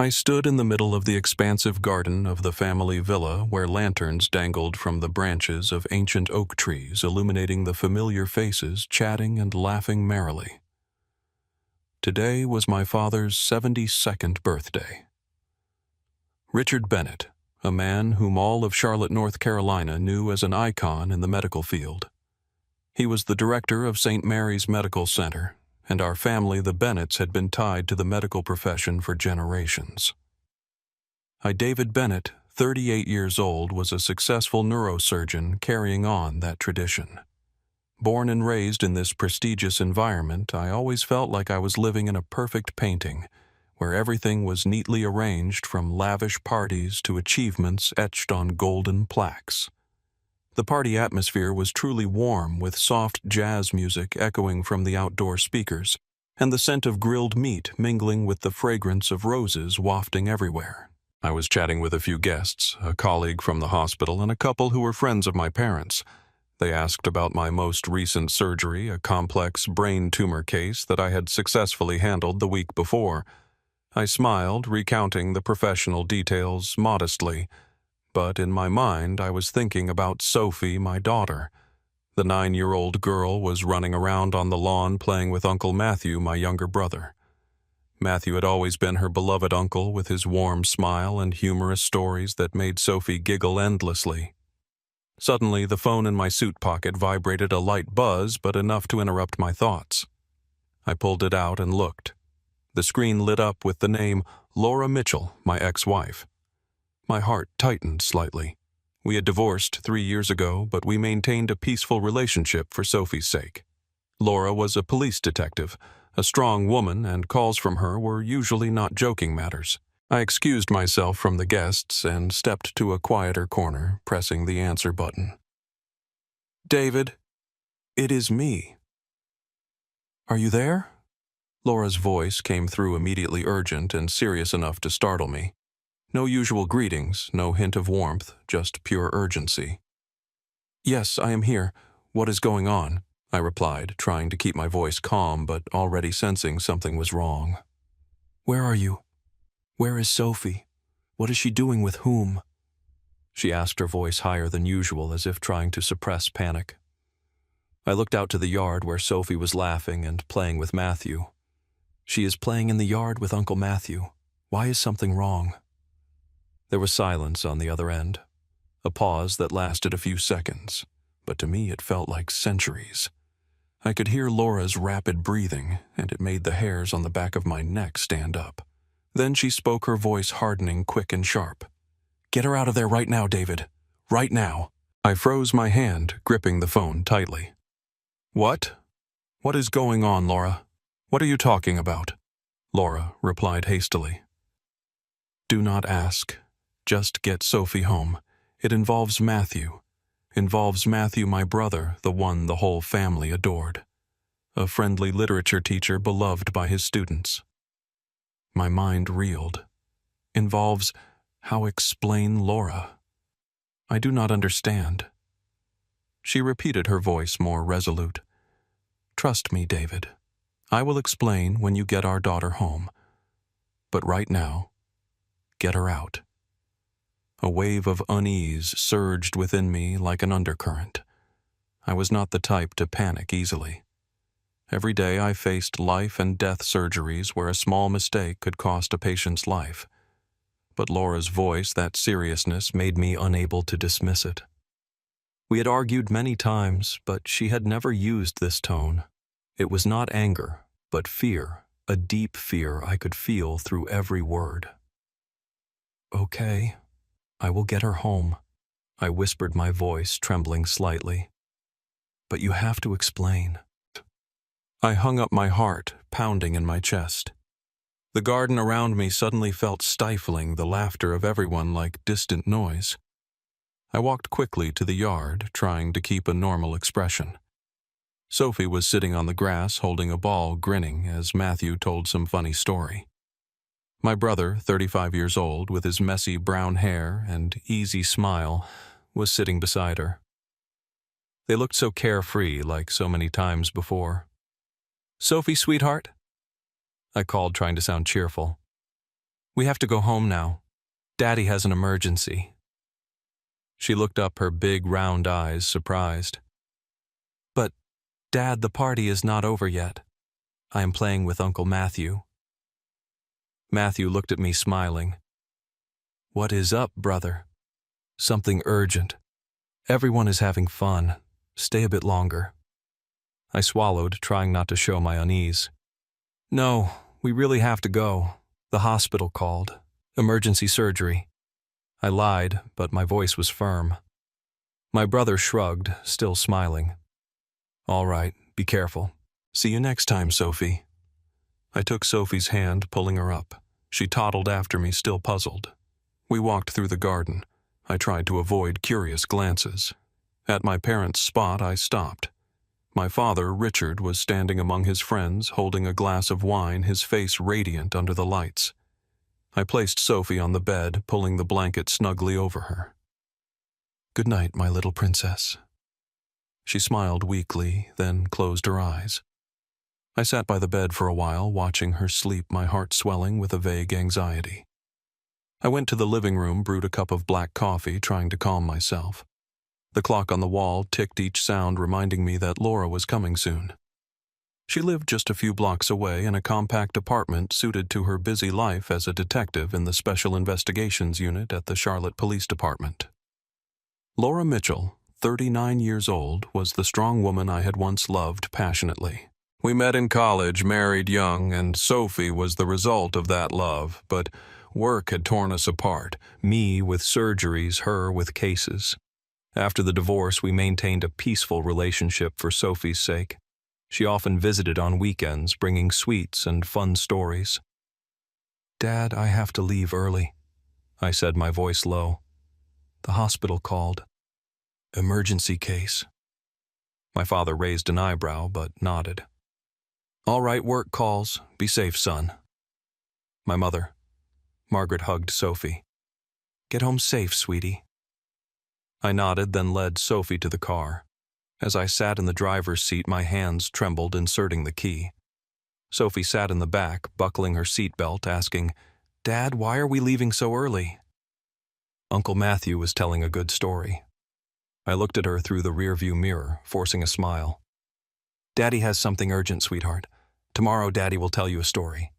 I stood in the middle of the expansive garden of the family villa where lanterns dangled from the branches of ancient oak trees, illuminating the familiar faces chatting and laughing merrily. Today was my father's 72nd birthday. Richard Bennett, a man whom all of Charlotte, North Carolina knew as an icon in the medical field. He was the director of St. Mary's Medical Center, and our family, the Bennetts, had been tied to the medical profession for generations. David Bennett, 38 years old, was a successful neurosurgeon carrying on that tradition. Born and raised in this prestigious environment, I always felt like I was living in a perfect painting, where everything was neatly arranged from lavish parties to achievements etched on golden plaques. The party atmosphere was truly warm, with soft jazz music echoing from the outdoor speakers, and the scent of grilled meat mingling with the fragrance of roses wafting everywhere. I was chatting with a few guests, a colleague from the hospital and a couple who were friends of my parents. They asked about my most recent surgery, a complex brain tumor case that I had successfully handled the week before. I smiled, recounting the professional details modestly, but in my mind I was thinking about Sophie, my daughter. The 9-year-old girl was running around on the lawn playing with Uncle Matthew, my younger brother. Matthew had always been her beloved uncle with his warm smile and humorous stories that made Sophie giggle endlessly. Suddenly, the phone in my suit pocket vibrated a light buzz, but enough to interrupt my thoughts. I pulled it out and looked. The screen lit up with the name Laura Mitchell, my ex-wife. My heart tightened slightly. We had divorced 3 years ago, but we maintained a peaceful relationship for Sophie's sake. Laura was a police detective, a strong woman, and calls from her were usually not joking matters. I excused myself from the guests and stepped to a quieter corner, pressing the answer button. "David, it is me." "Are you there?" Laura's voice came through immediately urgent and serious enough to startle me. No usual greetings, no hint of warmth, just pure urgency. "Yes, I am here. What is going on?" I replied, trying to keep my voice calm but already sensing something was wrong. "Where are you? Where is Sophie? What is she doing with whom?" She asked, her voice higher than usual, as if trying to suppress panic. I looked out to the yard where Sophie was laughing and playing with Matthew. "She is playing in the yard with Uncle Matthew. Why is something wrong?" There was silence on the other end, a pause that lasted a few seconds, but to me it felt like centuries. I could hear Laura's rapid breathing, and it made the hairs on the back of my neck stand up. Then she spoke, her voice hardening, quick and sharp. "Get her out of there right now, David. Right now." I froze my hand, gripping the phone tightly. "What? What is going on, Laura? What are you talking about?" Laura replied hastily. "Do not ask. Just get Sophie home. It involves Matthew. Involves Matthew, my brother, the one the whole family adored. A friendly literature teacher beloved by his students." My mind reeled. "Involves, how explain Laura? I do not understand." She repeated, her voice more resolute. "Trust me, David. I will explain when you get our daughter home. But right now, get her out." A wave of unease surged within me like an undercurrent. I was not the type to panic easily. Every day I faced life and death surgeries where a small mistake could cost a patient's life. But Laura's voice, that seriousness, made me unable to dismiss it. We had argued many times, but she had never used this tone. It was not anger, but fear, a deep fear I could feel through every word. "Okay, I will get her home," I whispered, my voice trembling slightly. "But you have to explain." I hung up my heart, pounding in my chest. The garden around me suddenly felt stifling, the laughter of everyone like distant noise. I walked quickly to the yard, trying to keep a normal expression. Sophie was sitting on the grass holding a ball, grinning as Matthew told some funny story. My brother, 35 years old, with his messy brown hair and easy smile, was sitting beside her. They looked so carefree, like so many times before. "Sophie, sweetheart?" I called, trying to sound cheerful. We have to go home now. Daddy has an emergency. She looked up, her big round eyes surprised. But, Dad, the party is not over yet. I am playing with Uncle Matthew. Matthew looked at me smiling. What is up, brother? Something urgent. Everyone is having fun. Stay a bit longer. I swallowed, trying not to show my unease. No, we really have to go. The hospital called. Emergency surgery. I lied, but my voice was firm. My brother shrugged, still smiling. All right, be careful. See you next time, Sophie. I took Sophie's hand, pulling her up. She toddled after me, still puzzled. We walked through the garden. I tried to avoid curious glances. At my parents' spot, I stopped. My father, Richard, was standing among his friends, holding a glass of wine, his face radiant under the lights. I placed Sophie on the bed, pulling the blanket snugly over her. Good night, my little princess. She smiled weakly, then closed her eyes. I sat by the bed for a while, watching her sleep, my heart swelling with a vague anxiety. I went to the living room, brewed a cup of black coffee, trying to calm myself. The clock on the wall ticked each sound, reminding me that Laura was coming soon. She lived just a few blocks away in a compact apartment suited to her busy life as a detective in the Special Investigations Unit at the Charlotte Police Department. Laura Mitchell, 39 years old, was the strong woman I had once loved passionately. We met in college, married young, and Sophie was the result of that love, but work had torn us apart, me with surgeries, her with cases. After the divorce, we maintained a peaceful relationship for Sophie's sake. She often visited on weekends, bringing sweets and fun stories. Dad, I have to leave early, I said, my voice low. The hospital called. Emergency case. My father raised an eyebrow, but nodded. All right, work calls. Be safe, son. My mother. Margaret hugged Sophie. Get home safe, sweetie. I nodded, then led Sophie to the car. As I sat in the driver's seat, my hands trembled inserting the key. Sophie sat in the back, buckling her seatbelt, asking, Dad, why are we leaving so early? Uncle Matthew was telling a good story. I looked at her through the rearview mirror, forcing a smile. Daddy has something urgent, sweetheart. Tomorrow, Daddy will tell you a story.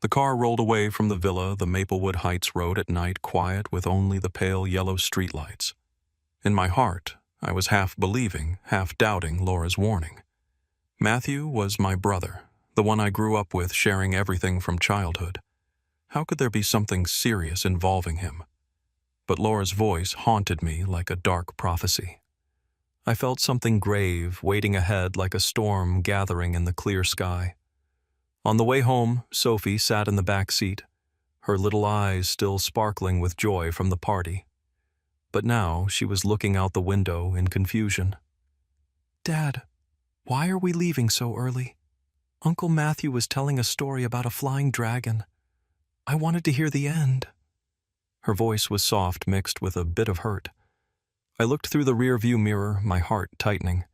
The car rolled away from the villa, the Maplewood Heights road at night quiet with only the pale yellow streetlights. In my heart, I was half believing, half doubting Laura's warning. Matthew was my brother, the one I grew up with, sharing everything from childhood. How could there be something serious involving him? But Laura's voice haunted me like a dark prophecy. I felt something grave waiting ahead like a storm gathering in the clear sky. On the way home, Sophie sat in the back seat, her little eyes still sparkling with joy from the party. But now she was looking out the window in confusion. Dad, why are we leaving so early? Uncle Matthew was telling a story about a flying dragon. I wanted to hear the end. Her voice was soft, mixed with a bit of hurt. I looked through the rearview mirror, my heart tightening.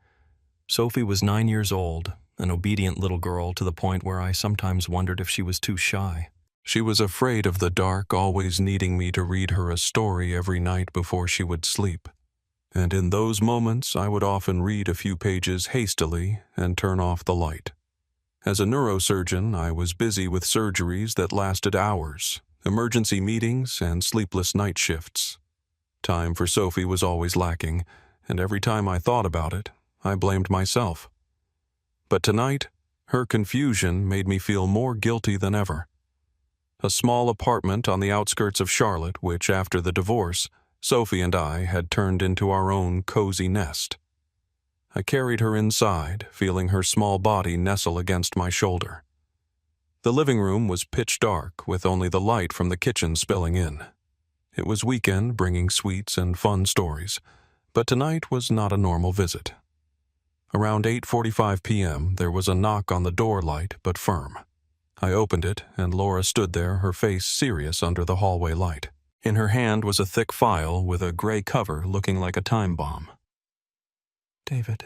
Sophie was 9 years old, an obedient little girl to the point where I sometimes wondered if she was too shy. She was afraid of the dark, always needing me to read her a story every night before she would sleep. And in those moments, I would often read a few pages hastily and turn off the light. As a neurosurgeon, I was busy with surgeries that lasted hours, emergency meetings, and sleepless night shifts. Time for Sophie was always lacking, and every time I thought about it, I blamed myself. But tonight, her confusion made me feel more guilty than ever. A small apartment on the outskirts of Charlotte, which, after the divorce, Sophie and I had turned into our own cozy nest. I carried her inside, feeling her small body nestle against my shoulder. The living room was pitch dark, with only the light from the kitchen spilling in. It was weekend, bringing sweets and fun stories, but tonight was not a normal visit. Around 8:45 p.m., there was a knock on the door, light but firm. I opened it, and Laura stood there, her face serious under the hallway light. In her hand was a thick file with a gray cover looking like a time bomb. David,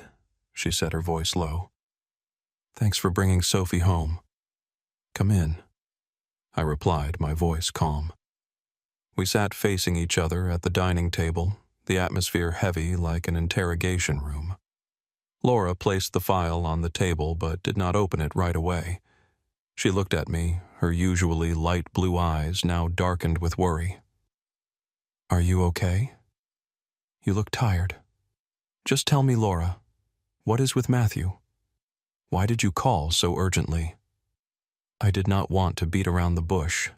she said, her voice low. Thanks for bringing Sophie home. Come in. I replied, my voice calm. We sat facing each other at the dining table, the atmosphere heavy like an interrogation room. Laura placed the file on the table but did not open it right away. She looked at me, her usually light blue eyes now darkened with worry. "Are you okay? You look tired. Just tell me, Laura, what is with Matthew? Why did you call so urgently?" I did not want to beat around the bush.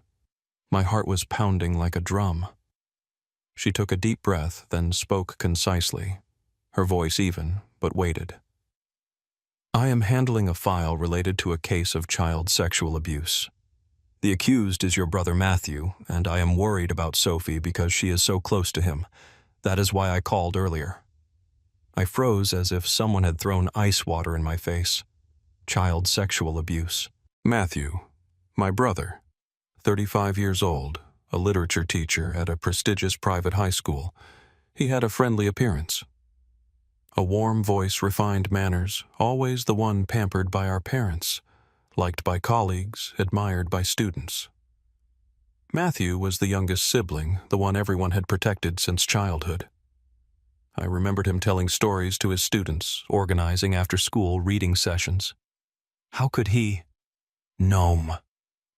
My heart was pounding like a drum. She took a deep breath, then spoke concisely, her voice even, but waited. "I am handling a file related to a case of child sexual abuse. The accused is your brother Matthew, and I am worried about Sophie because she is so close to him. That is why I called earlier." I froze as if someone had thrown ice water in my face. Child sexual abuse. Matthew, my brother, 35 years old, a literature teacher at a prestigious private high school. He had a friendly appearance. A warm voice, refined manners, always the one pampered by our parents, liked by colleagues, admired by students. Matthew was the youngest sibling, the one everyone had protected since childhood. I remembered him telling stories to his students, organizing after-school reading sessions. How could he? Gnome.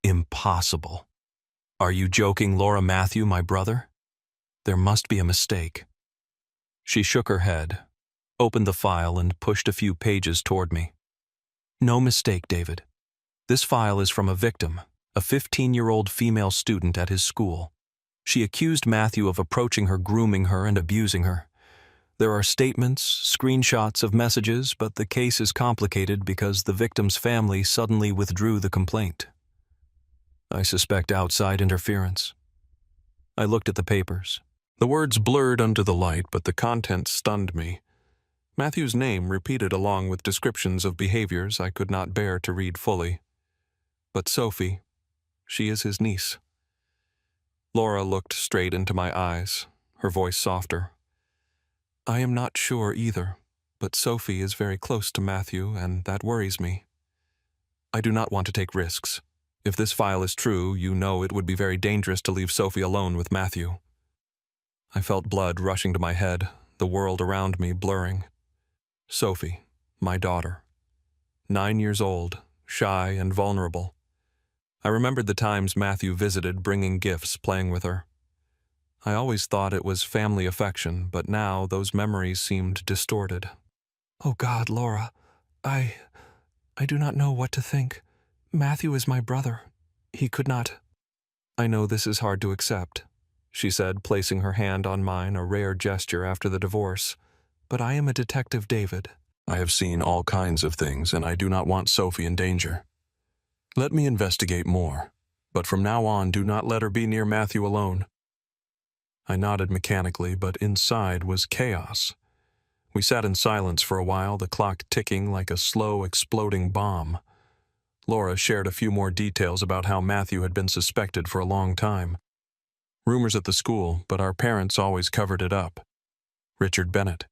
Impossible. "Are you joking, Laura? Matthew, my brother? There must be a mistake." She shook her head, opened the file, and pushed a few pages toward me. "No mistake, David. This file is from a victim, a 15-year-old female student at his school. She accused Matthew of approaching her, grooming her, and abusing her. There are statements, screenshots of messages, but the case is complicated because the victim's family suddenly withdrew the complaint. I suspect outside interference." I looked at the papers. The words blurred under the light, but the content stunned me. Matthew's name repeated along with descriptions of behaviors I could not bear to read fully. But Sophie, she is his niece. Laura looked straight into my eyes, her voice softer. "I am not sure either, but Sophie is very close to Matthew, and that worries me. I do not want to take risks. If this file is true, you know it would be very dangerous to leave Sophie alone with Matthew." I felt blood rushing to my head, the world around me blurring. Sophie, my daughter. 9 years old, shy and vulnerable. I remembered the times Matthew visited, bringing gifts, playing with her. I always thought it was family affection, but now those memories seemed distorted. "Oh God, Laura, I do not know what to think. Matthew is my brother. He could not—" "I know this is hard to accept," she said, placing her hand on mine, a rare gesture after the divorce. "But I am a detective, David. I have seen all kinds of things, and I do not want Sophie in danger. Let me investigate more, but from now on do not let her be near Matthew alone." I nodded mechanically, but inside was chaos. We sat in silence for a while, the clock ticking like a slow, exploding bomb. Laura shared a few more details about how Matthew had been suspected for a long time. Rumors at the school, but our parents always covered it up. Richard Bennett.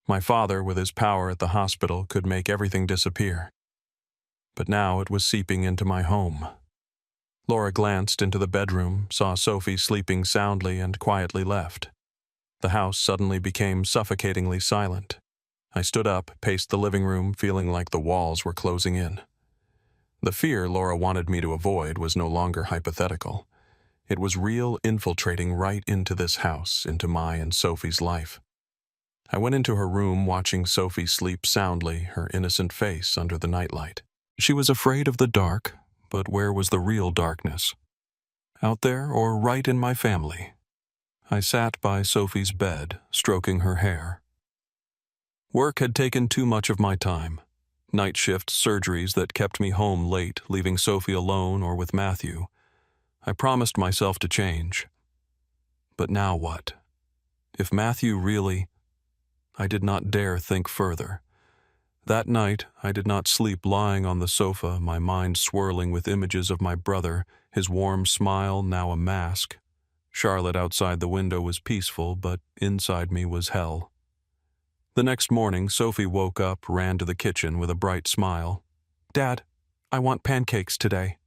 My father, with his power at the hospital, could make everything disappear. But now it was seeping into my home. Laura glanced into the bedroom, saw Sophie sleeping soundly, and quietly left. The house suddenly became suffocatingly silent. I stood up, paced the living room, feeling like the walls were closing in. The fear Laura wanted me to avoid was no longer hypothetical. It was real, infiltrating right into this house, into my and Sophie's life. I went into her room, watching Sophie sleep soundly, her innocent face under the nightlight. She was afraid of the dark, but where was the real darkness? Out there or right in my family? I sat by Sophie's bed, stroking her hair. Work had taken too much of my time. Night shift surgeries that kept me home late, leaving Sophie alone or with Matthew. I promised myself to change. But now what? If Matthew really... I did not dare think further. That night, I did not sleep, lying on the sofa, my mind swirling with images of my brother, his warm smile now a mask. Charlotte outside the window was peaceful, but inside me was hell. The next morning, Sophie woke up, ran to the kitchen with a bright smile. "Dad, I want pancakes today."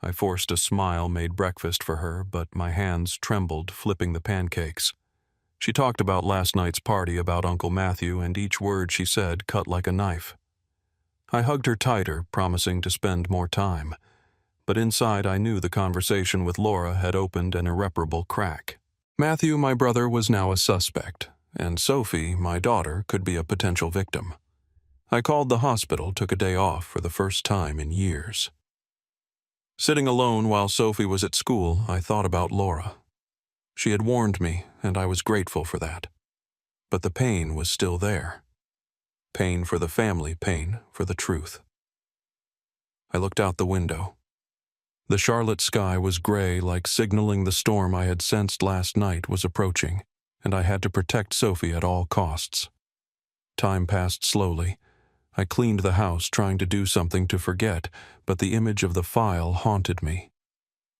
I forced a smile, made breakfast for her, but my hands trembled flipping the pancakes. She talked about last night's party, about Uncle Matthew, and each word she said cut like a knife. I hugged her tighter, promising to spend more time. But inside I knew the conversation with Laura had opened an irreparable crack. Matthew, my brother, was now a suspect, and Sophie, my daughter, could be a potential victim. I called the hospital, took a day off for the first time in years. Sitting alone while Sophie was at school, I thought about Laura. She had warned me, and I was grateful for that. But the pain was still there. Pain for the family, pain for the truth. I looked out the window. The Charlotte sky was gray, like signaling the storm I had sensed last night was approaching, and I had to protect Sophie at all costs. Time passed slowly. I cleaned the house, trying to do something to forget, but the image of the file haunted me.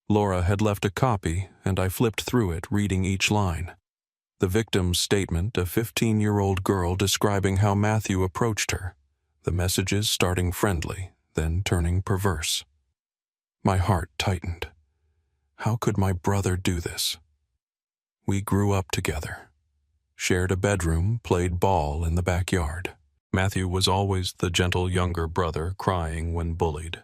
Laura had left a copy, and I flipped through it, reading each line. The victim's statement, a 15-year-old girl describing how Matthew approached her, the messages starting friendly, then turning perverse. My heart tightened. How could my brother do this? We grew up together, shared a bedroom, played ball in the backyard. Matthew was always the gentle younger brother crying when bullied.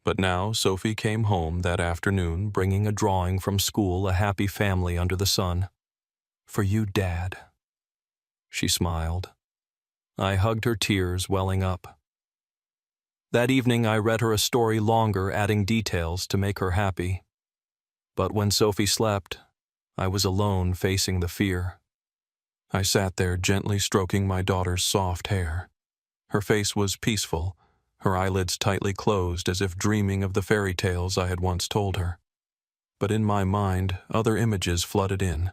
But now Sophie came home that afternoon bringing a drawing from school, a happy family under the sun. "For you, Dad." She smiled. I hugged her, tears welling up. That evening I read her a story longer, adding details to make her happy. But when Sophie slept, I was alone facing the fear. I sat there gently stroking my daughter's soft hair. Her face was peaceful, her eyelids tightly closed as if dreaming of the fairy tales I had once told her. But in my mind, other images flooded in.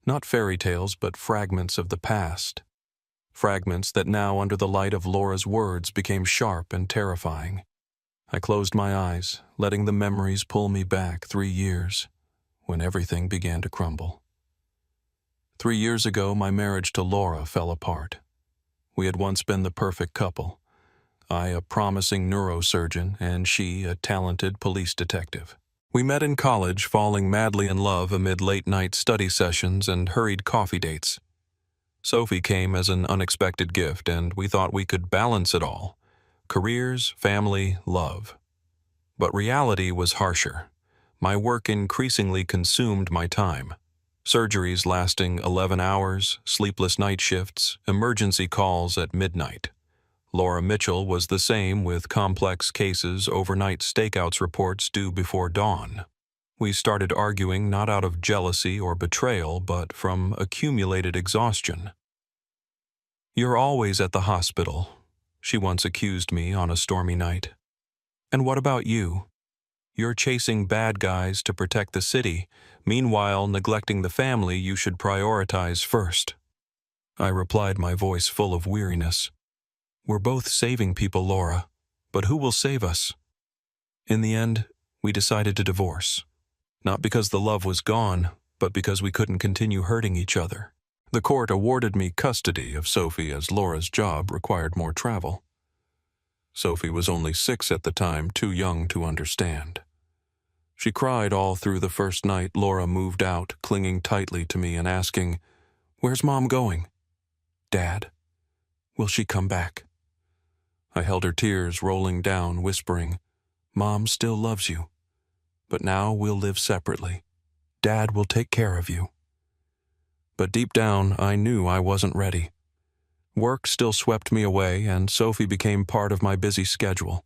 Not fairy tales, but fragments of the past. Fragments that now, under the light of Laura's words, became sharp and terrifying. I closed my eyes, letting the memories pull me back 3 years, when everything began to crumble. 3 years ago, my marriage to Laura fell apart. We had once been the perfect couple. I, a promising neurosurgeon, and she, a talented police detective. We met in college, falling madly in love amid late-night study sessions and hurried coffee dates. Sophie came as an unexpected gift, and we thought we could balance it all: careers, family, love. But reality was harsher. My work increasingly consumed my time. Surgeries lasting 11 hours, sleepless night shifts, emergency calls at midnight. Laura Mitchell was the same, with complex cases, overnight stakeouts reports due before dawn. We started arguing not out of jealousy or betrayal, but from accumulated exhaustion. "You're always at the hospital," she once accused me on a stormy night. "And what about you? You're chasing bad guys to protect the city, meanwhile neglecting the family you should prioritize first." I replied, my voice full of weariness. "We're both saving people, Laura, but who will save us?" In the end, we decided to divorce. Not because the love was gone, but because we couldn't continue hurting each other. The court awarded me custody of Sophie as Laura's job required more travel. Sophie was only 6 at the time, too young to understand. She cried all through the first night Laura moved out, clinging tightly to me and asking, "Where's Mom going? Dad, will she come back?" I held her tears rolling down, whispering, "Mom still loves you, but now we'll live separately. Dad will take care of you." But deep down, I knew I wasn't ready. Work still swept me away, and Sophie became part of my busy schedule.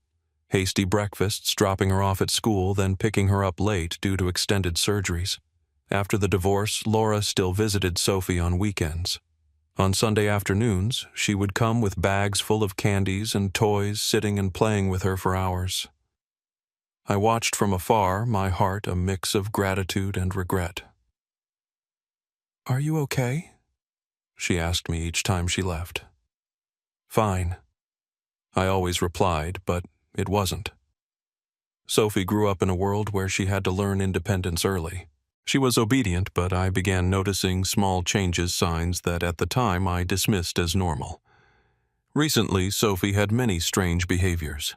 Hasty breakfasts, dropping her off at school, then picking her up late due to extended surgeries. After the divorce, Laura still visited Sophie on weekends. On Sunday afternoons, she would come with bags full of candies and toys, sitting and playing with her for hours. I watched from afar, my heart a mix of gratitude and regret. "Are you okay?" she asked me each time she left. "Fine," I always replied, but it wasn't. Sophie grew up in a world where she had to learn independence early. She was obedient, but I began noticing small changes, signs that at the time I dismissed as normal. Recently, Sophie had many strange behaviors.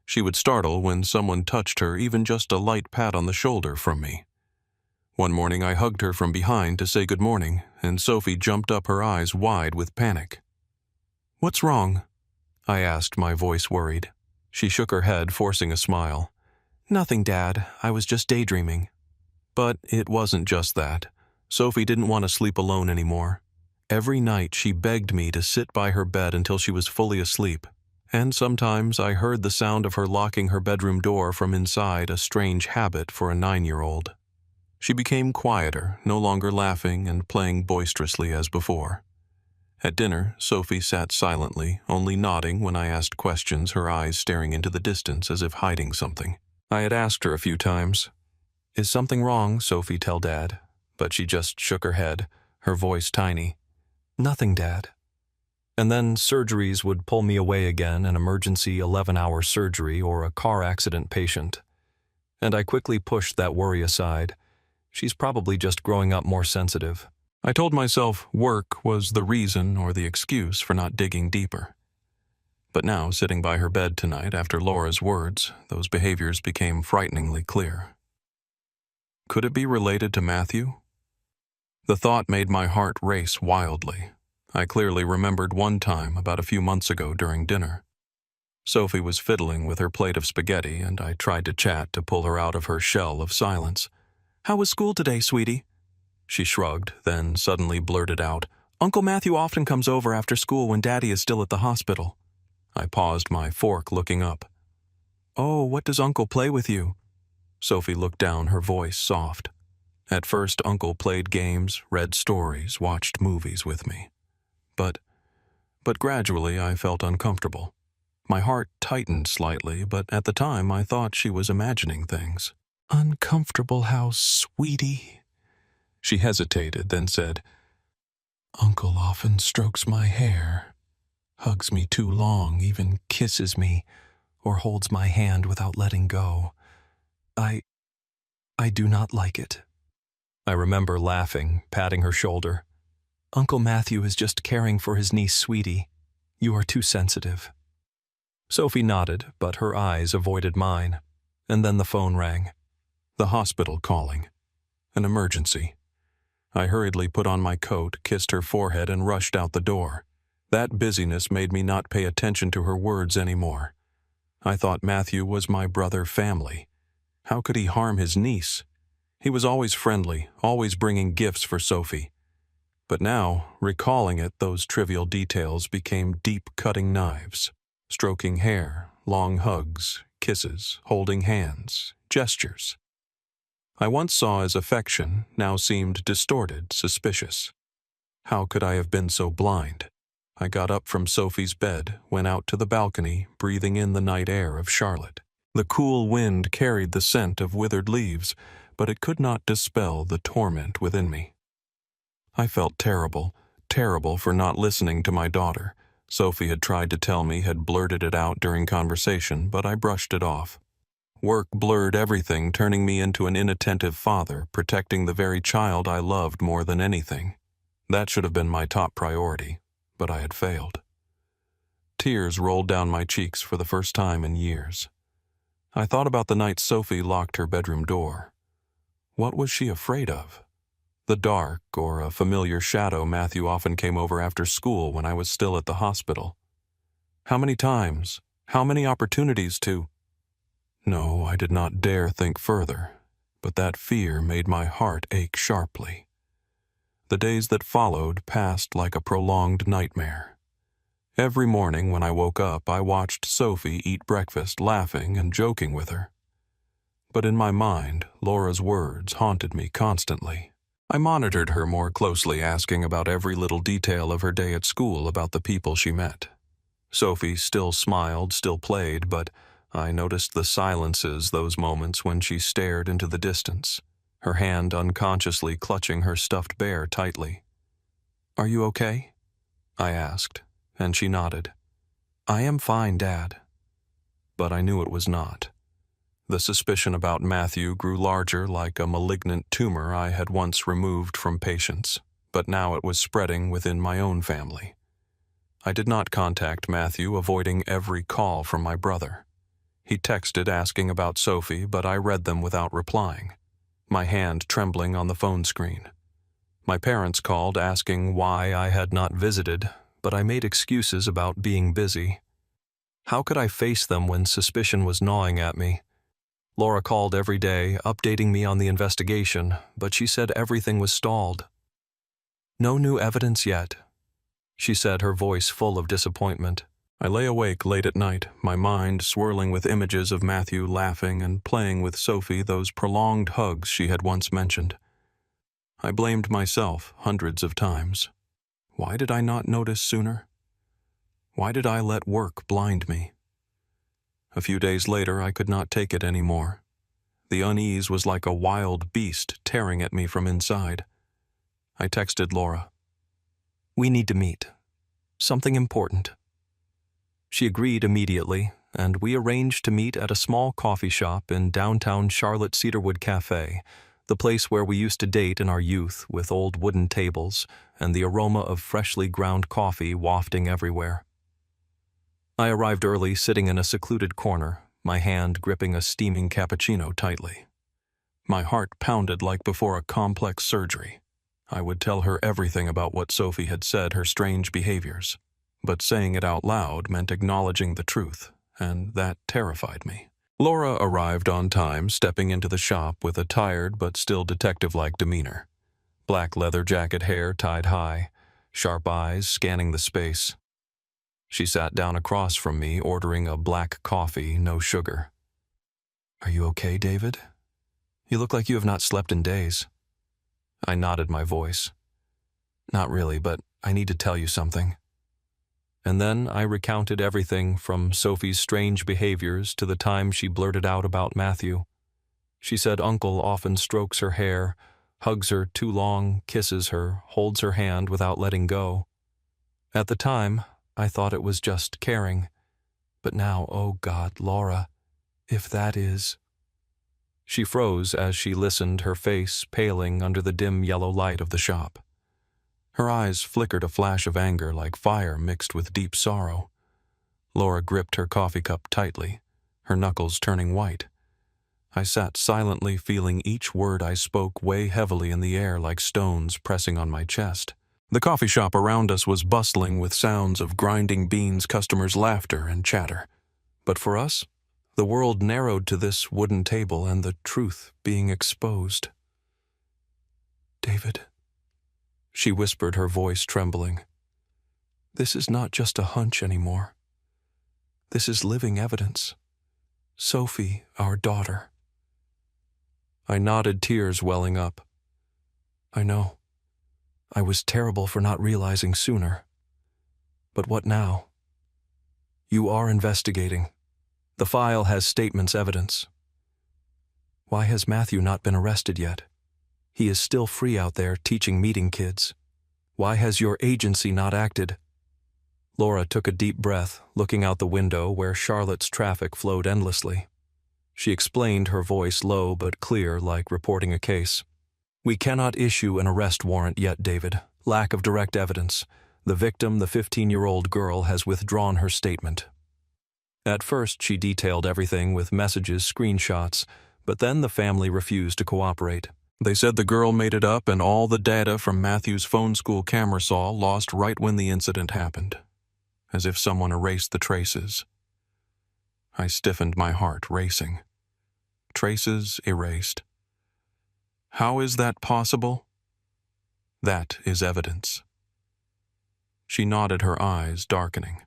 She would startle when someone touched her, even just a light pat on the shoulder from me. One morning I hugged her from behind to say good morning, and Sophie jumped up, her eyes wide with panic. "What's wrong?" I asked, my voice worried. She shook her head, forcing a smile. "Nothing, Dad. I was just daydreaming." But it wasn't just that. Sophie didn't want to sleep alone anymore. Every night she begged me to sit by her bed until she was fully asleep, and sometimes I heard the sound of her locking her bedroom door from inside, a strange habit for a 9-year-old. She became quieter, no longer laughing and playing boisterously as before. At dinner, Sophie sat silently, only nodding when I asked questions, her eyes staring into the distance as if hiding something. I had asked her a few times, "Is something wrong, Sophie, tell Dad?" But she just shook her head, her voice tiny. "Nothing, Dad." And then surgeries would pull me away again, an emergency 11-hour surgery or a car accident patient. And I quickly pushed that worry aside. She's probably just growing up more sensitive. I told myself work was the reason or the excuse for not digging deeper. But now, sitting by her bed tonight after Laura's words, those behaviors became frighteningly clear. Could it be related to Matthew? The thought made my heart race wildly. I clearly remembered one time about a few months ago during dinner. Sophie was fiddling with her plate of spaghetti, and I tried to chat to pull her out of her shell of silence. "How was school today, sweetie?" She shrugged, then suddenly blurted out, "Uncle Matthew often comes over after school when Daddy is still at the hospital." I paused, my fork looking up. "Oh, what does Uncle play with you?" Sophie looked down, her voice soft. At first, Uncle played games, read stories, watched movies with me. But gradually I felt uncomfortable. My heart tightened slightly, but at the time I thought she was imagining things. "Uncomfortable how, sweetie?" She hesitated, then said, "Uncle often strokes my hair, hugs me too long, even kisses me, or holds my hand without letting go. I do not like it." I remember laughing, patting her shoulder. "Uncle Matthew is just caring for his niece, sweetie. You are too sensitive." Sophie nodded, but her eyes avoided mine. And then the phone rang. The hospital calling. An emergency. I hurriedly put on my coat, kissed her forehead, and rushed out the door. That busyness made me not pay attention to her words anymore. I thought Matthew was my brother family. How could he harm his niece? He was always friendly, always bringing gifts for Sophie. But now, recalling it, those trivial details became deep cutting knives. Stroking hair, long hugs, kisses, holding hands, gestures. I once saw as affection, now seemed distorted, suspicious. How could I have been so blind? I got up from Sophie's bed, went out to the balcony, breathing in the night air of Charlotte. The cool wind carried the scent of withered leaves, but it could not dispel the torment within me. I felt terrible for not listening to my daughter. Sophie had tried to tell me, had blurted it out during conversation, but I brushed it off. Work blurred everything, turning me into an inattentive father, protecting the very child I loved more than anything. That should have been my top priority, but I had failed. Tears rolled down my cheeks for the first time in years. I thought about the night Sophie locked her bedroom door. What was she afraid of? The dark, or a familiar shadow Matthew often came over after school when I was still at the hospital. How many times? How many opportunities to... No, I did not dare think further, but that fear made my heart ache sharply. The days that followed passed like a prolonged nightmare. Every morning when I woke up, I watched Sophie eat breakfast, laughing and joking with her. But in my mind, Laura's words haunted me constantly. I monitored her more closely, asking about every little detail of her day at school, about the people she met. Sophie still smiled, still played, but I noticed the silences, those moments when she stared into the distance, her hand unconsciously clutching her stuffed bear tightly. "Are you okay?" I asked, and she nodded. "I am fine, Dad." But I knew it was not. The suspicion about Matthew grew larger, like a malignant tumor I had once removed from patients, but now it was spreading within my own family. I did not contact Matthew, avoiding every call from my brother. He texted asking about Sophie, but I read them without replying, my hand trembling on the phone screen. My parents called asking why I had not visited, but I made excuses about being busy. How could I face them when suspicion was gnawing at me? Laura called every day, updating me on the investigation, but she said everything was stalled. No new evidence yet, she said, her voice full of disappointment. I lay awake late at night, my mind swirling with images of Matthew laughing and playing with Sophie those prolonged hugs she had once mentioned. I blamed myself hundreds of times. Why did I not notice sooner? Why did I let work blind me? A few days later, I could not take it anymore. The unease was like a wild beast tearing at me from inside. I texted Laura. "We need to meet. Something important." She agreed immediately, and we arranged to meet at a small coffee shop in downtown Charlotte Cedarwood Cafe, the place where we used to date in our youth, with old wooden tables and the aroma of freshly ground coffee wafting everywhere. I arrived early, sitting in a secluded corner, my hand gripping a steaming cappuccino tightly. My heart pounded like before a complex surgery. I would tell her everything about what Sophie had said, her strange behaviors. But saying it out loud meant acknowledging the truth, and that terrified me. Laura arrived on time, stepping into the shop with a tired but still detective-like demeanor. Black leather jacket hair tied high, sharp eyes scanning the space. She sat down across from me, ordering a black coffee, no sugar. "Are you okay, David? You look like you have not slept in days." I nodded my voice. "Not really, but I need to tell you something." And then I recounted everything from Sophie's strange behaviors to the time she blurted out about Matthew. She said Uncle often strokes her hair, hugs her too long, kisses her, holds her hand without letting go. At the time, I thought it was just caring. But now, oh God, Laura, if that is... She froze as she listened, her face paling under the dim yellow light of the shop. Her eyes flickered a flash of anger like fire mixed with deep sorrow. Laura gripped her coffee cup tightly, her knuckles turning white. I sat silently, feeling each word I spoke weigh heavily in the air like stones pressing on my chest. The coffee shop around us was bustling with sounds of grinding beans, customers' laughter, and chatter. But for us, the world narrowed to this wooden table and the truth being exposed. "David," she whispered, her voice trembling. "This is not just a hunch anymore. This is living evidence. Sophie, our daughter." I nodded, tears welling up. "I know. I was terrible for not realizing sooner. But what now?" "You are investigating. The file has statements, evidence." "Why has Matthew not been arrested yet? He is still free out there teaching meeting kids. Why has your agency not acted?" Laura took a deep breath, looking out the window where Charlotte's traffic flowed endlessly. She explained, her voice low but clear, like reporting a case. "We cannot issue an arrest warrant yet, David. Lack of direct evidence. The victim, the 15-year-old girl, has withdrawn her statement." At first, she detailed everything with messages, screenshots, but then the family refused to cooperate. They said the girl made it up and all the data from Matthew's phone school camera saw lost right when the incident happened, as if someone erased the traces. I stiffened, my heart racing. Traces erased. How is that possible? That is evidence. She nodded, her eyes darkening.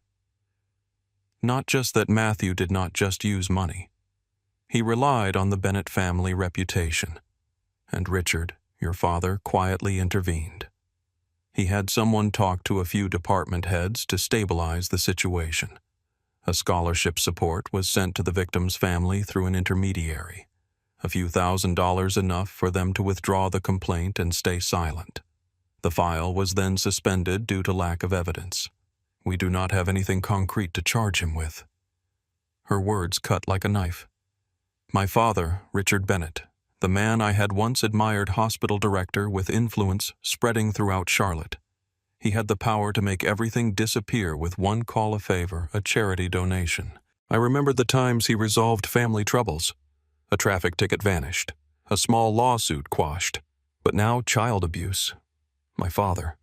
Not just that Matthew did not just use money. He relied on the Bennett family reputation. And Richard, your father, quietly intervened. He had someone talk to a few department heads to stabilize the situation. A scholarship support was sent to the victim's family through an intermediary. A few $1,000s enough for them to withdraw the complaint and stay silent. The file was then suspended due to lack of evidence. We do not have anything concrete to charge him with. Her words cut like a knife. My father, Richard Bennett, the man I had once admired, hospital director with influence spreading throughout Charlotte. He had the power to make everything disappear with one call of favor, a charity donation. I remembered the times he resolved family troubles. A traffic ticket vanished, a small lawsuit quashed, but now child abuse. My father.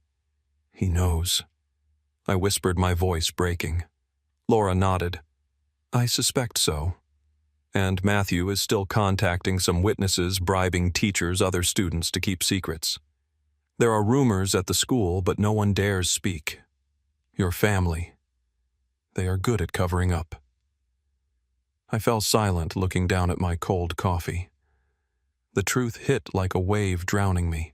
He knows. I whispered, my voice breaking. Laura nodded. I suspect so. And Matthew is still contacting some witnesses, bribing teachers, other students to keep secrets. There are rumors at the school, but no one dares speak. Your family. They are good at covering up. I fell silent, looking down at my cold coffee. The truth hit like a wave, drowning me.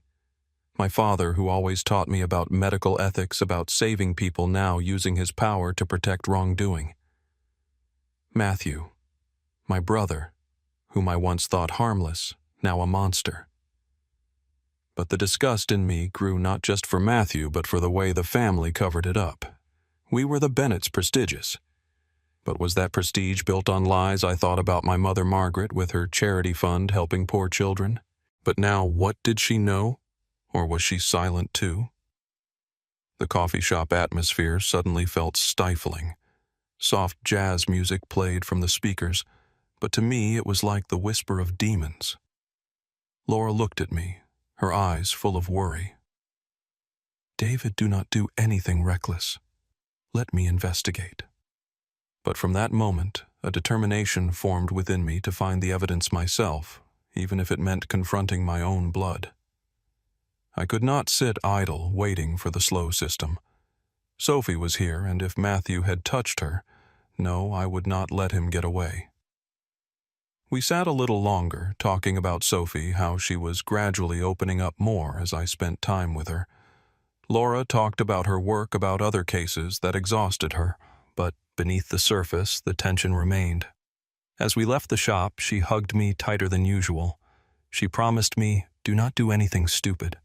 My father, who always taught me about medical ethics, about saving people, now using his power to protect wrongdoing. Matthew, my brother, whom I once thought harmless, now a monster. But the disgust in me grew not just for Matthew, but for the way the family covered it up. We were the Bennetts, prestigious. But was that prestige built on lies? I thought about my mother Margaret with her charity fund helping poor children. But now, what did she know? Or was she silent too? The coffee shop atmosphere suddenly felt stifling. Soft jazz music played from the speakers, but to me it was like the whisper of demons. Laura looked at me, her eyes full of worry. David, do not do anything reckless. Let me investigate. But from that moment, a determination formed within me to find the evidence myself, even if it meant confronting my own blood. I could not sit idle, waiting for the slow system. Sophie was here, and if Matthew had touched her, no, I would not let him get away. We sat a little longer, talking about Sophie, how she was gradually opening up more as I spent time with her. Laura talked about her work, about other cases that exhausted her, but beneath the surface, the tension remained. As we left the shop, she hugged me tighter than usual. She promised me, do not do anything stupid.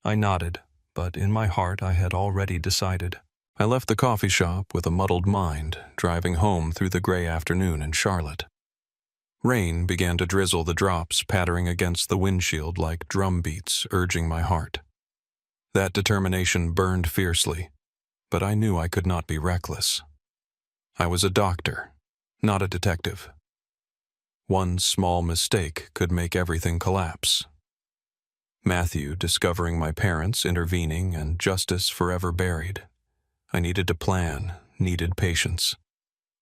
I nodded, but in my heart I had already decided. I left the coffee shop with a muddled mind, driving home through the gray afternoon in Charlotte. Rain began to drizzle, the drops pattering against the windshield like drum beats, urging my heart. That determination burned fiercely, but I knew I could not be reckless. I was a doctor, not a detective. One small mistake could make everything collapse. Matthew discovering my parents, intervening, and justice forever buried. I needed to plan, needed patience,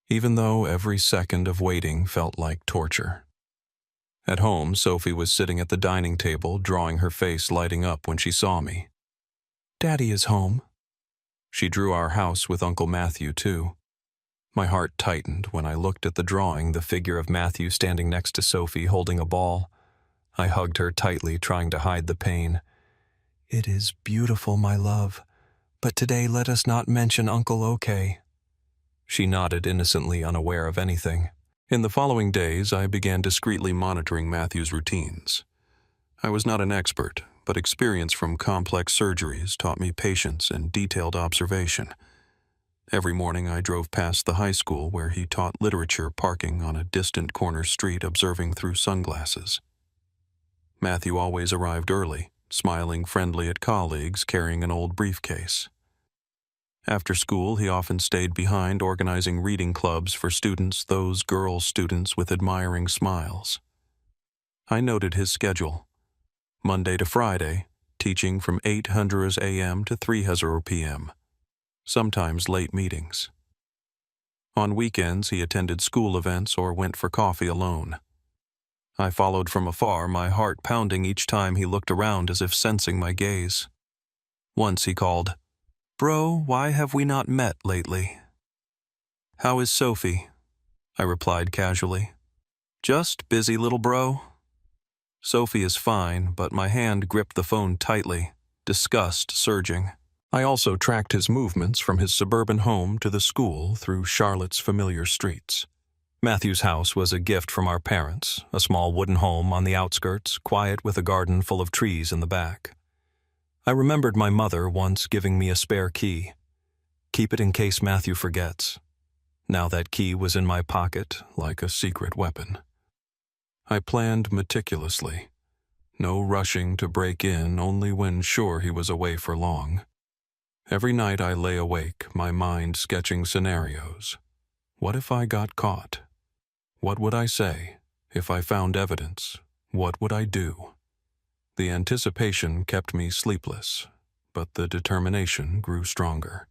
even though every second of waiting felt like torture. At home, Sophie was sitting at the dining table, drawing, her face lighting up when she saw me. Daddy is home. She drew our house with Uncle Matthew, too. My heart tightened when I looked at the drawing, the figure of Matthew standing next to Sophie holding a ball. I hugged her tightly, trying to hide the pain. It is beautiful, my love, but today let us not mention Uncle OK. She nodded, innocently unaware of anything. In the following days, I began discreetly monitoring Matthew's routines. I was not an expert, but experience from complex surgeries taught me patience and detailed observation. Every morning I drove past the high school where he taught literature, parking on a distant corner street, observing through sunglasses. Matthew always arrived early, smiling friendly at colleagues, carrying an old briefcase. After school, he often stayed behind, organizing reading clubs for students, those girl students with admiring smiles. I noted his schedule. Monday to Friday, teaching from 8:00 a.m. to 3:00 p.m., sometimes late meetings. On weekends, he attended school events or went for coffee alone. I followed from afar, my heart pounding each time he looked around as if sensing my gaze. Once he called, "Bro, why have we not met lately?" "How is Sophie?" I replied casually. "Just busy, little bro." Sophie is fine, but my hand gripped the phone tightly, disgust surging. I also tracked his movements from his suburban home to the school through Charlotte's familiar streets. Matthew's house was a gift from our parents, a small wooden home on the outskirts, quiet with a garden full of trees in the back. I remembered my mother once giving me a spare key. Keep it in case Matthew forgets. Now that key was in my pocket like a secret weapon. I planned meticulously. No rushing to break in, only when sure he was away for long. Every night I lay awake, my mind sketching scenarios. What if I got caught? What would I say? If I found evidence, what would I do? The anticipation kept me sleepless, but the determination grew stronger.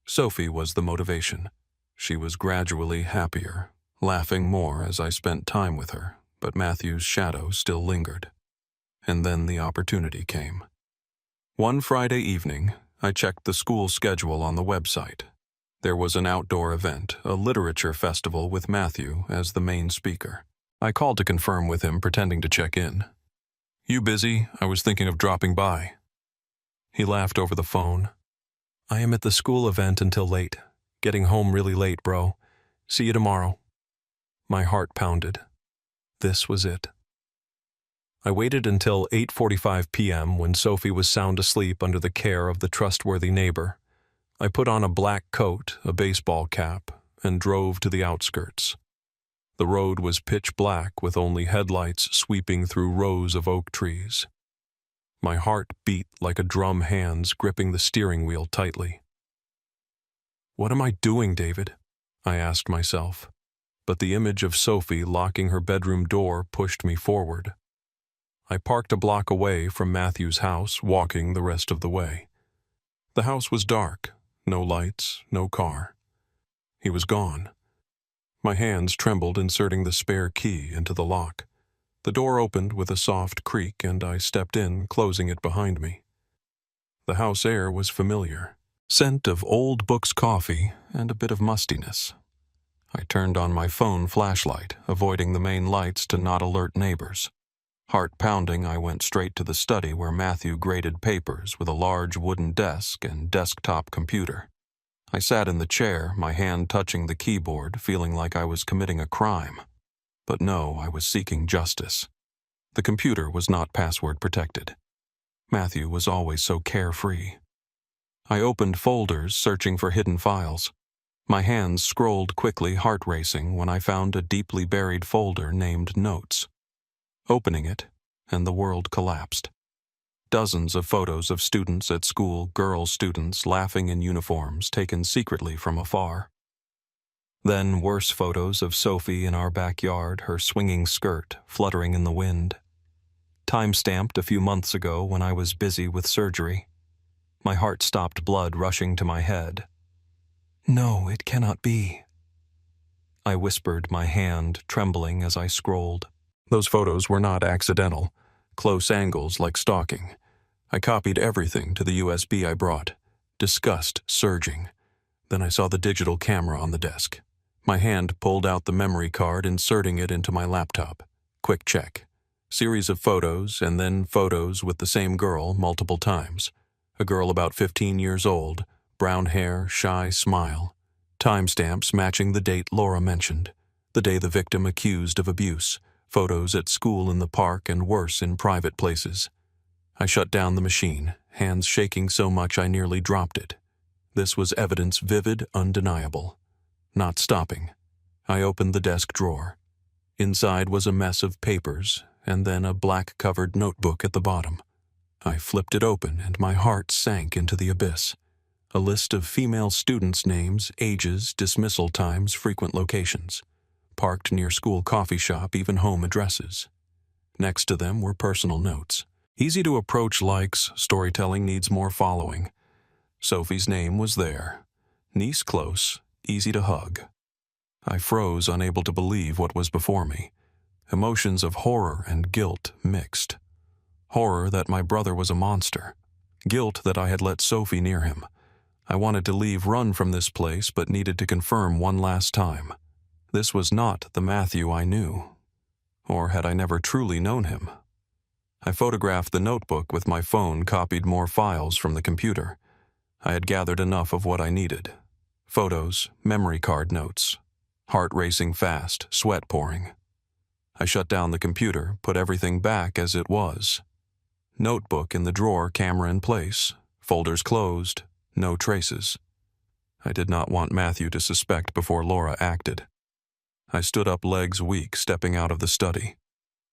Sophie was the motivation. She was gradually happier, laughing more as I spent time with her, but Matthew's shadow still lingered. And then the opportunity came. One Friday evening, I checked the school schedule on the website. There was an outdoor event, a literature festival with Matthew as the main speaker. I called to confirm with him, pretending to check in. "You busy? I was thinking of dropping by." He laughed over the phone. "I am at the school event until late. Getting home really late, bro. See you tomorrow." My heart pounded. This was it. I waited until 8:45 p.m. when Sophie was sound asleep under the care of the trustworthy neighbor. I put on a black coat, a baseball cap, and drove to the outskirts. The road was pitch black with only headlights sweeping through rows of oak trees. My heart beat like a drum, hands gripping the steering wheel tightly. "What am I doing, David?" I asked myself, but the image of Sophie locking her bedroom door pushed me forward. I parked a block away from Matthew's house, walking the rest of the way. The house was dark, no lights, no car. He was gone. My hands trembled inserting the spare key into the lock. The door opened with a soft creak and I stepped in, closing it behind me. The house air was familiar, scent of old Book's coffee and a bit of mustiness. I turned on my phone flashlight, avoiding the main lights to not alert neighbors. Heart pounding, I went straight to the study where Matthew graded papers with a large wooden desk and desktop computer. I sat in the chair, my hand touching the keyboard, feeling like I was committing a crime. But no, I was seeking justice. The computer was not password protected. Matthew was always so carefree. I opened folders, searching for hidden files. My hands scrolled quickly, heart racing, when I found a deeply buried folder named Notes. Opening it, and the world collapsed. Dozens of photos of students at school, girl students laughing in uniforms taken secretly from afar. Then worse photos of Sophie in our backyard, her swinging skirt fluttering in the wind. Time-stamped a few months ago when I was busy with surgery. My heart stopped blood rushing to my head. "No, it cannot be," I whispered, my hand trembling as I scrolled. Those photos were not accidental, close angles like stalking. I copied everything to the USB I brought, disgust surging. Then I saw the digital camera on the desk. My hand pulled out the memory card, inserting it into my laptop. Quick check. Series of photos, and then photos with the same girl multiple times. A girl about 15 years old, brown hair, shy smile. Timestamps matching the date Laura mentioned, the day the victim accused of abuse. Photos at school, in the park, and worse, in private places. I shut down the machine, hands shaking so much I nearly dropped it. This was evidence vivid, undeniable. Not stopping, I opened the desk drawer. Inside was a mess of papers, and then a black-covered notebook at the bottom. I flipped it open, and my heart sank into the abyss. A list of female students' names, ages, dismissal times, frequent locations. Parked near school coffee shop, even home addresses. Next to them were personal notes. Easy to approach likes, storytelling needs more following. Sophie's name was there. Niece close, easy to hug. I froze, unable to believe what was before me. Emotions of horror and guilt mixed. Horror that my brother was a monster. Guilt that I had let Sophie near him. I wanted to leave, run from this place, but needed to confirm one last time. This was not the Matthew I knew. Or had I never truly known him? I photographed the notebook with my phone, copied more files from the computer. I had gathered enough of what I needed. Photos, memory card notes. Heart racing fast, sweat pouring. I shut down the computer, put everything back as it was. Notebook in the drawer, camera in place. Folders closed, no traces. I did not want Matthew to suspect before Laura acted. I stood up, legs weak, stepping out of the study.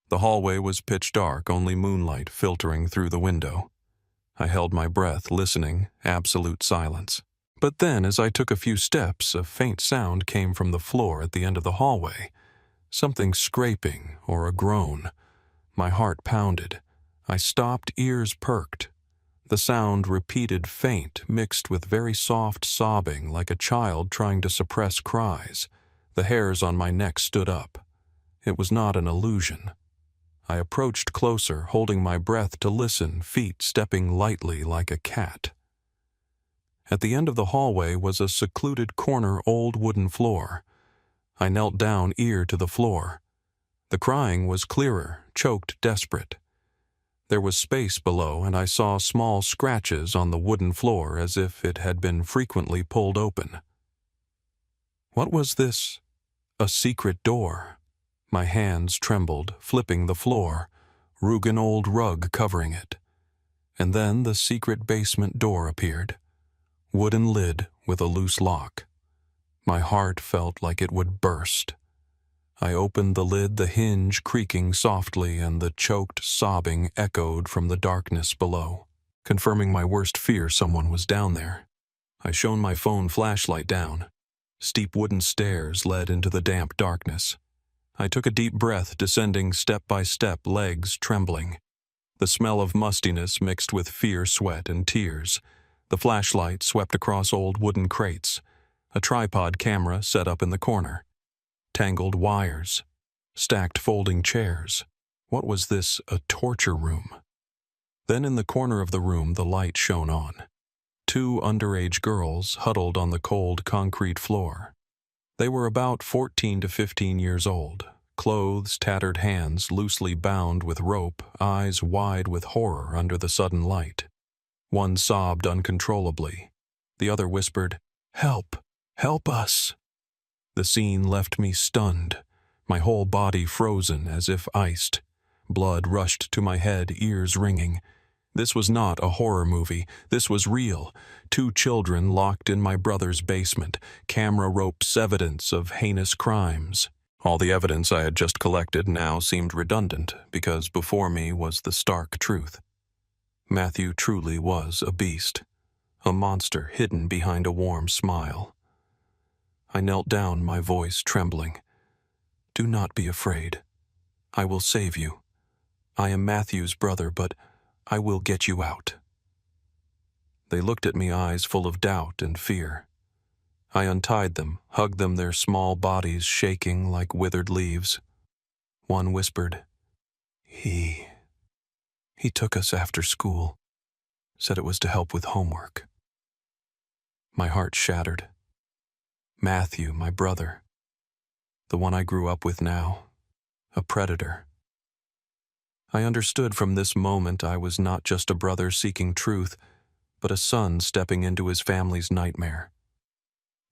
The hallway was pitch dark, only moonlight filtering through the window. I held my breath, listening, absolute silence. But then, as I took a few steps, a faint sound came from the floor at the end of the hallway. Something scraping or a groan. My heart pounded. I stopped, ears perked. The sound repeated, faint, mixed with very soft sobbing like a child trying to suppress cries. The hairs on my neck stood up. It was not an illusion. I approached closer, holding my breath to listen, feet stepping lightly like a cat. At the end of the hallway was a secluded corner old wooden floor. I knelt down, ear to the floor. The crying was clearer, choked, desperate. There was space below, and I saw small scratches on the wooden floor as if it had been frequently pulled open. What was this? A secret door. My hands trembled, flipping the floor, Rugen old rug covering it. And then the secret basement door appeared. Wooden lid with a loose lock. My heart felt like it would burst. I opened the lid, the hinge creaking softly, and the choked sobbing echoed from the darkness below, confirming my worst fear someone was down there. I shone my phone flashlight down. Steep wooden stairs led into the damp darkness. I took a deep breath, descending step by step, legs trembling. The smell of mustiness mixed with fear, sweat, and tears. The flashlight swept across old wooden crates. A tripod camera set up in the corner. Tangled wires. Stacked folding chairs. What was this, a torture room? Then in the corner of the room the light shone on. 2 underage girls huddled on the cold concrete floor. They were about 14 to 15 years old. Clothes, tattered hands loosely bound with rope, eyes wide with horror under the sudden light. One sobbed uncontrollably. The other whispered, "Help! Help us!" The scene left me stunned, my whole body frozen as if iced. Blood rushed to my head, ears ringing. This was not a horror movie. This was real. 2 children locked in my brother's basement, camera ropes evidence of heinous crimes. All the evidence I had just collected now seemed redundant, because before me was the stark truth. Matthew truly was a beast, a monster hidden behind a warm smile. I knelt down, my voice trembling. "Do not be afraid. I will save you. I am Matthew's brother, but I will get you out." They looked at me, eyes full of doubt and fear. I untied them, hugged them, their small bodies shaking like withered leaves. One whispered, He took us after school, said it was to help with homework." My heart shattered. Matthew, my brother, the one I grew up with now, a predator. I understood from this moment I was not just a brother seeking truth, but a son stepping into his family's nightmare.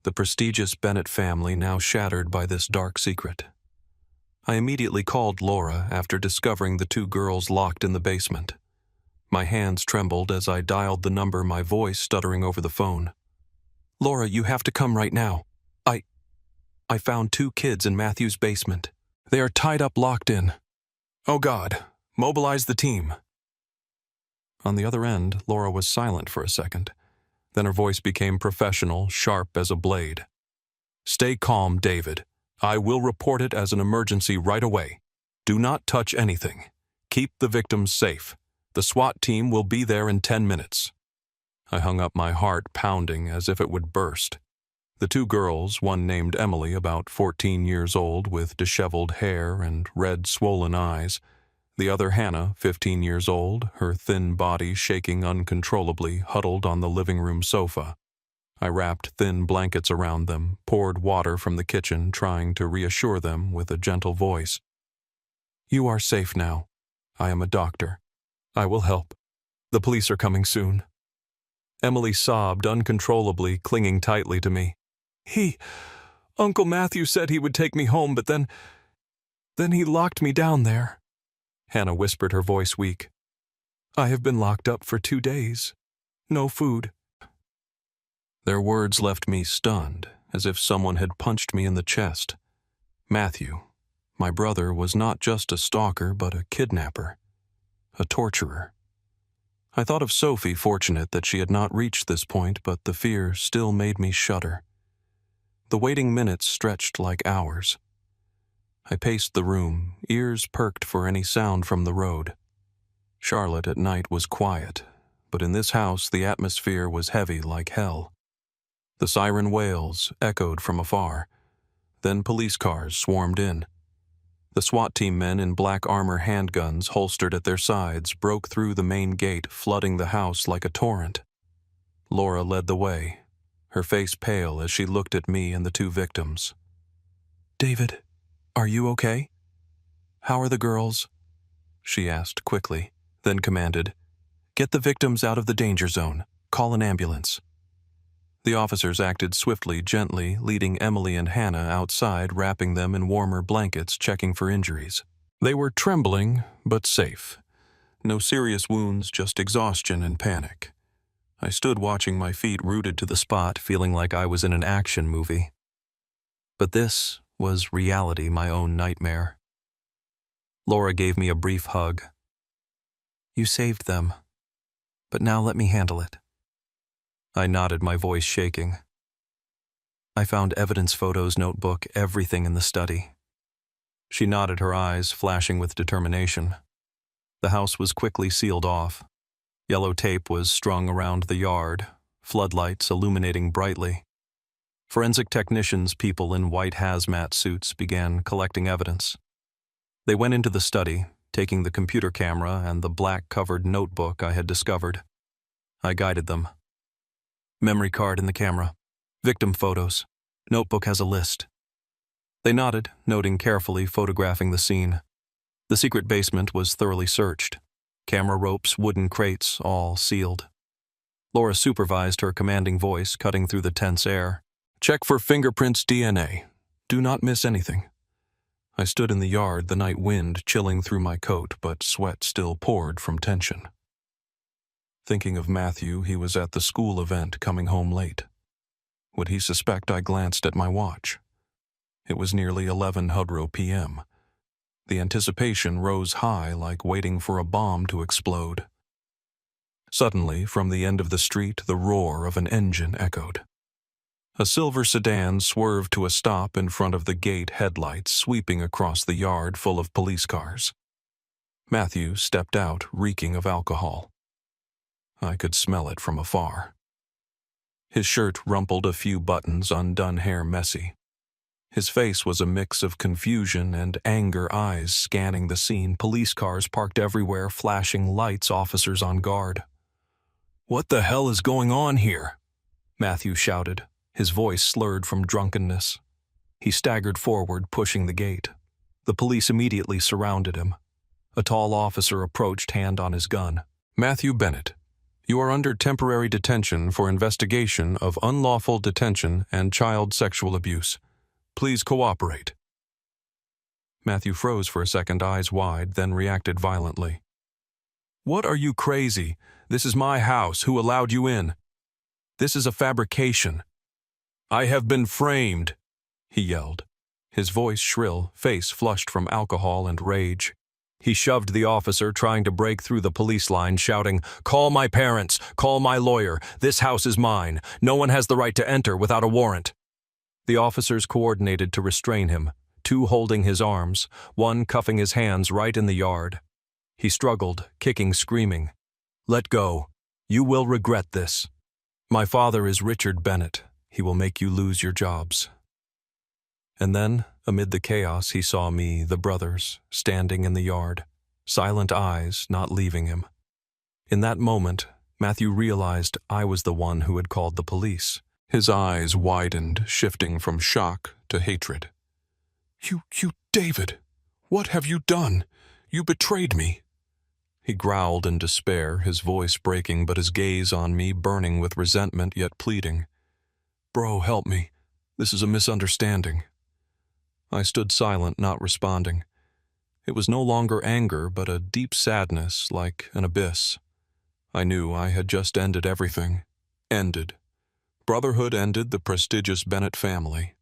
The prestigious Bennett family now shattered by this dark secret. I immediately called Laura after discovering the 2 girls locked in the basement. My hands trembled as I dialed the number, my voice stuttering over the phone. "Laura, you have to come right now. I found 2 kids in Matthew's basement. They are tied up, locked in. Oh God, mobilize the team." On the other end, Laura was silent for a second. Then her voice became professional, sharp as a blade. "Stay calm, David. I will report it as an emergency right away. Do not touch anything. Keep the victims safe. The SWAT team will be there in 10 minutes. I hung up, my heart pounding as if it would burst. The 2 girls, one named Emily, about 14 years old, with disheveled hair and red, swollen eyes. The other, Hannah, 15 years old, her thin body shaking uncontrollably, huddled on the living room sofa. I wrapped thin blankets around them, poured water from the kitchen, trying to reassure them with a gentle voice. "You are safe now. I am a doctor. I will help. The police are coming soon." Emily sobbed uncontrollably, clinging tightly to me. Uncle Matthew said he would take me home, but then he locked me down there." Hannah whispered, her voice weak. "I have been locked up for 2 days. No food." Their words left me stunned, as if someone had punched me in the chest. Matthew, my brother, was not just a stalker, but a kidnapper, a torturer. I thought of Sophie, fortunate that she had not reached this point, but the fear still made me shudder. The waiting minutes stretched like hours. I paced the room, ears perked for any sound from the road. Charlotte at night was quiet, but in this house the atmosphere was heavy like hell. The siren wails echoed from afar. Then police cars swarmed in. The SWAT team men in black armor handguns holstered at their sides broke through the main gate, flooding the house like a torrent. Laura led the way, her face pale as she looked at me and the two victims. "David, are you okay? How are the girls?" she asked quickly, then commanded, "Get the victims out of the danger zone. Call an ambulance." The officers acted swiftly, gently, leading Emily and Hannah outside, wrapping them in warmer blankets, checking for injuries. They were trembling, but safe. No serious wounds, just exhaustion and panic. I stood watching my feet rooted to the spot, feeling like I was in an action movie. But this was reality, my own nightmare. Laura gave me a brief hug. "You saved them, but now let me handle it." I nodded, my voice shaking. "I found evidence photos, notebook, everything in the study." She nodded, her eyes flashing with determination. The house was quickly sealed off. Yellow tape was strung around the yard, floodlights illuminating brightly. Forensic technicians, people in white hazmat suits, began collecting evidence. They went into the study, taking the computer camera and the black-covered notebook I had discovered. I guided them. "Memory card in the camera. Victim photos. Notebook has a list." They nodded, noting carefully, photographing the scene. The secret basement was thoroughly searched. Camera ropes, wooden crates, all sealed. Laura supervised, her commanding voice cutting through the tense air. "Check for fingerprints, DNA. Do not miss anything." I stood in the yard, the night wind chilling through my coat, but sweat still poured from tension. Thinking of Matthew, he was at the school event, coming home late. Would he suspect? I glanced at my watch. It was nearly 11:00 p.m. The anticipation rose high, like waiting for a bomb to explode. Suddenly, from the end of the street, the roar of an engine echoed. A silver sedan swerved to a stop in front of the gate, headlights sweeping across the yard full of police cars. Matthew stepped out, reeking of alcohol. I could smell it from afar. His shirt rumpled, a few buttons, undone hair messy. His face was a mix of confusion and anger, eyes scanning the scene, police cars parked everywhere, flashing lights, officers on guard. "What the hell is going on here?" Matthew shouted, his voice slurred from drunkenness. He staggered forward, pushing the gate. The police immediately surrounded him. A tall officer approached, hand on his gun. "Matthew Bennett, you are under temporary detention for investigation of unlawful detention and child sexual abuse. Please cooperate." Matthew froze for a second, eyes wide, then reacted violently. "What, are you crazy? This is my house. Who allowed you in? This is a fabrication. I have been framed," he yelled, his voice shrill, face flushed from alcohol and rage. He shoved the officer, trying to break through the police line, shouting, "Call my parents, call my lawyer. This house is mine. No one has the right to enter without a warrant." The officers coordinated to restrain him, two holding his arms, one cuffing his hands right in the yard. He struggled, kicking, screaming. "Let go. You will regret this. My father is Richard Bennett. He will make you lose your jobs." And then, amid the chaos, he saw me, the brothers, standing in the yard, silent eyes not leaving him. In that moment, Matthew realized I was the one who had called the police. His eyes widened, shifting from shock to hatred. You, David, what have you done? You betrayed me." He growled in despair, his voice breaking, but his gaze on me burning with resentment yet pleading. "Bro, help me. This is a misunderstanding." I stood silent, not responding. It was no longer anger, but a deep sadness, like an abyss. I knew I had just ended everything. Ended. Brotherhood ended, the prestigious Bennett family.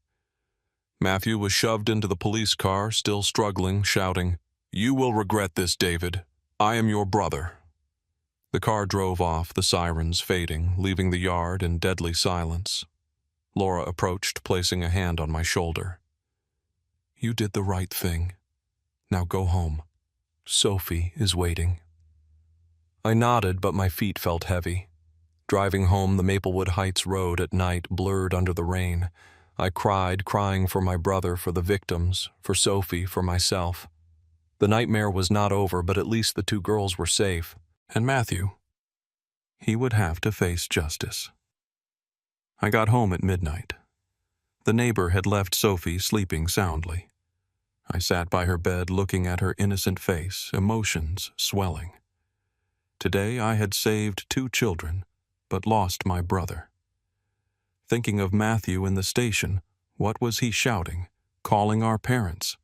Matthew was shoved into the police car, still struggling, shouting, "You will regret this, David. I am your brother." The car drove off, the sirens fading, leaving the yard in deadly silence. Laura approached, placing a hand on my shoulder. "You did the right thing. Now go home. Sophie is waiting." I nodded, but my feet felt heavy. Driving home the Maplewood Heights road at night blurred under the rain. I cried, crying for my brother, for the victims, for Sophie, for myself. The nightmare was not over, but at least the two girls were safe. And Matthew, he would have to face justice. I got home at midnight. The neighbor had left Sophie sleeping soundly. I sat by her bed looking at her innocent face, emotions swelling. Today I had saved 2 children, but lost my brother. Thinking of Matthew in the station, what was he shouting, calling our parents?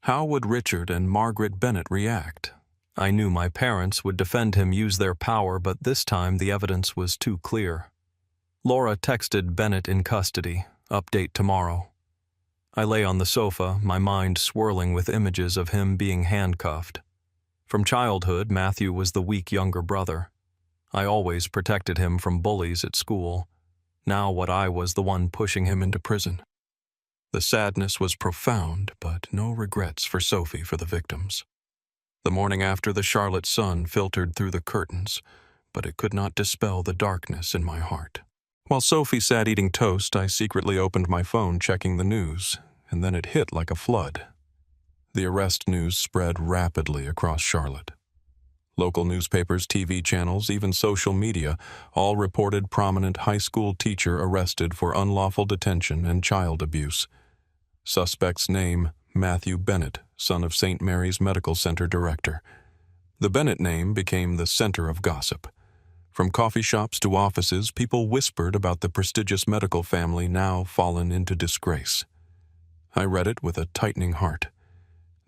How would Richard and Margaret Bennett react? I knew my parents would defend him, use their power, but this time the evidence was too clear. Laura texted Bennett in custody, update tomorrow. I lay on the sofa, my mind swirling with images of him being handcuffed. From childhood, Matthew was the weak younger brother. I always protected him from bullies at school. Now what I was the one pushing him into prison. The sadness was profound, but no regrets for Sophie, for the victims. The morning after, the Charlotte sun filtered through the curtains, but it could not dispel the darkness in my heart. While Sophie sat eating toast, I secretly opened my phone, checking the news, and then it hit like a flood. The arrest news spread rapidly across Charlotte. Local newspapers, TV channels, even social media all reported prominent high school teacher arrested for unlawful detention and child abuse. Suspect's name, Matthew Bennett, son of St. Mary's Medical Center director. The Bennett name became the center of gossip. From coffee shops to offices, people whispered about the prestigious medical family now fallen into disgrace. I read it with a tightening heart.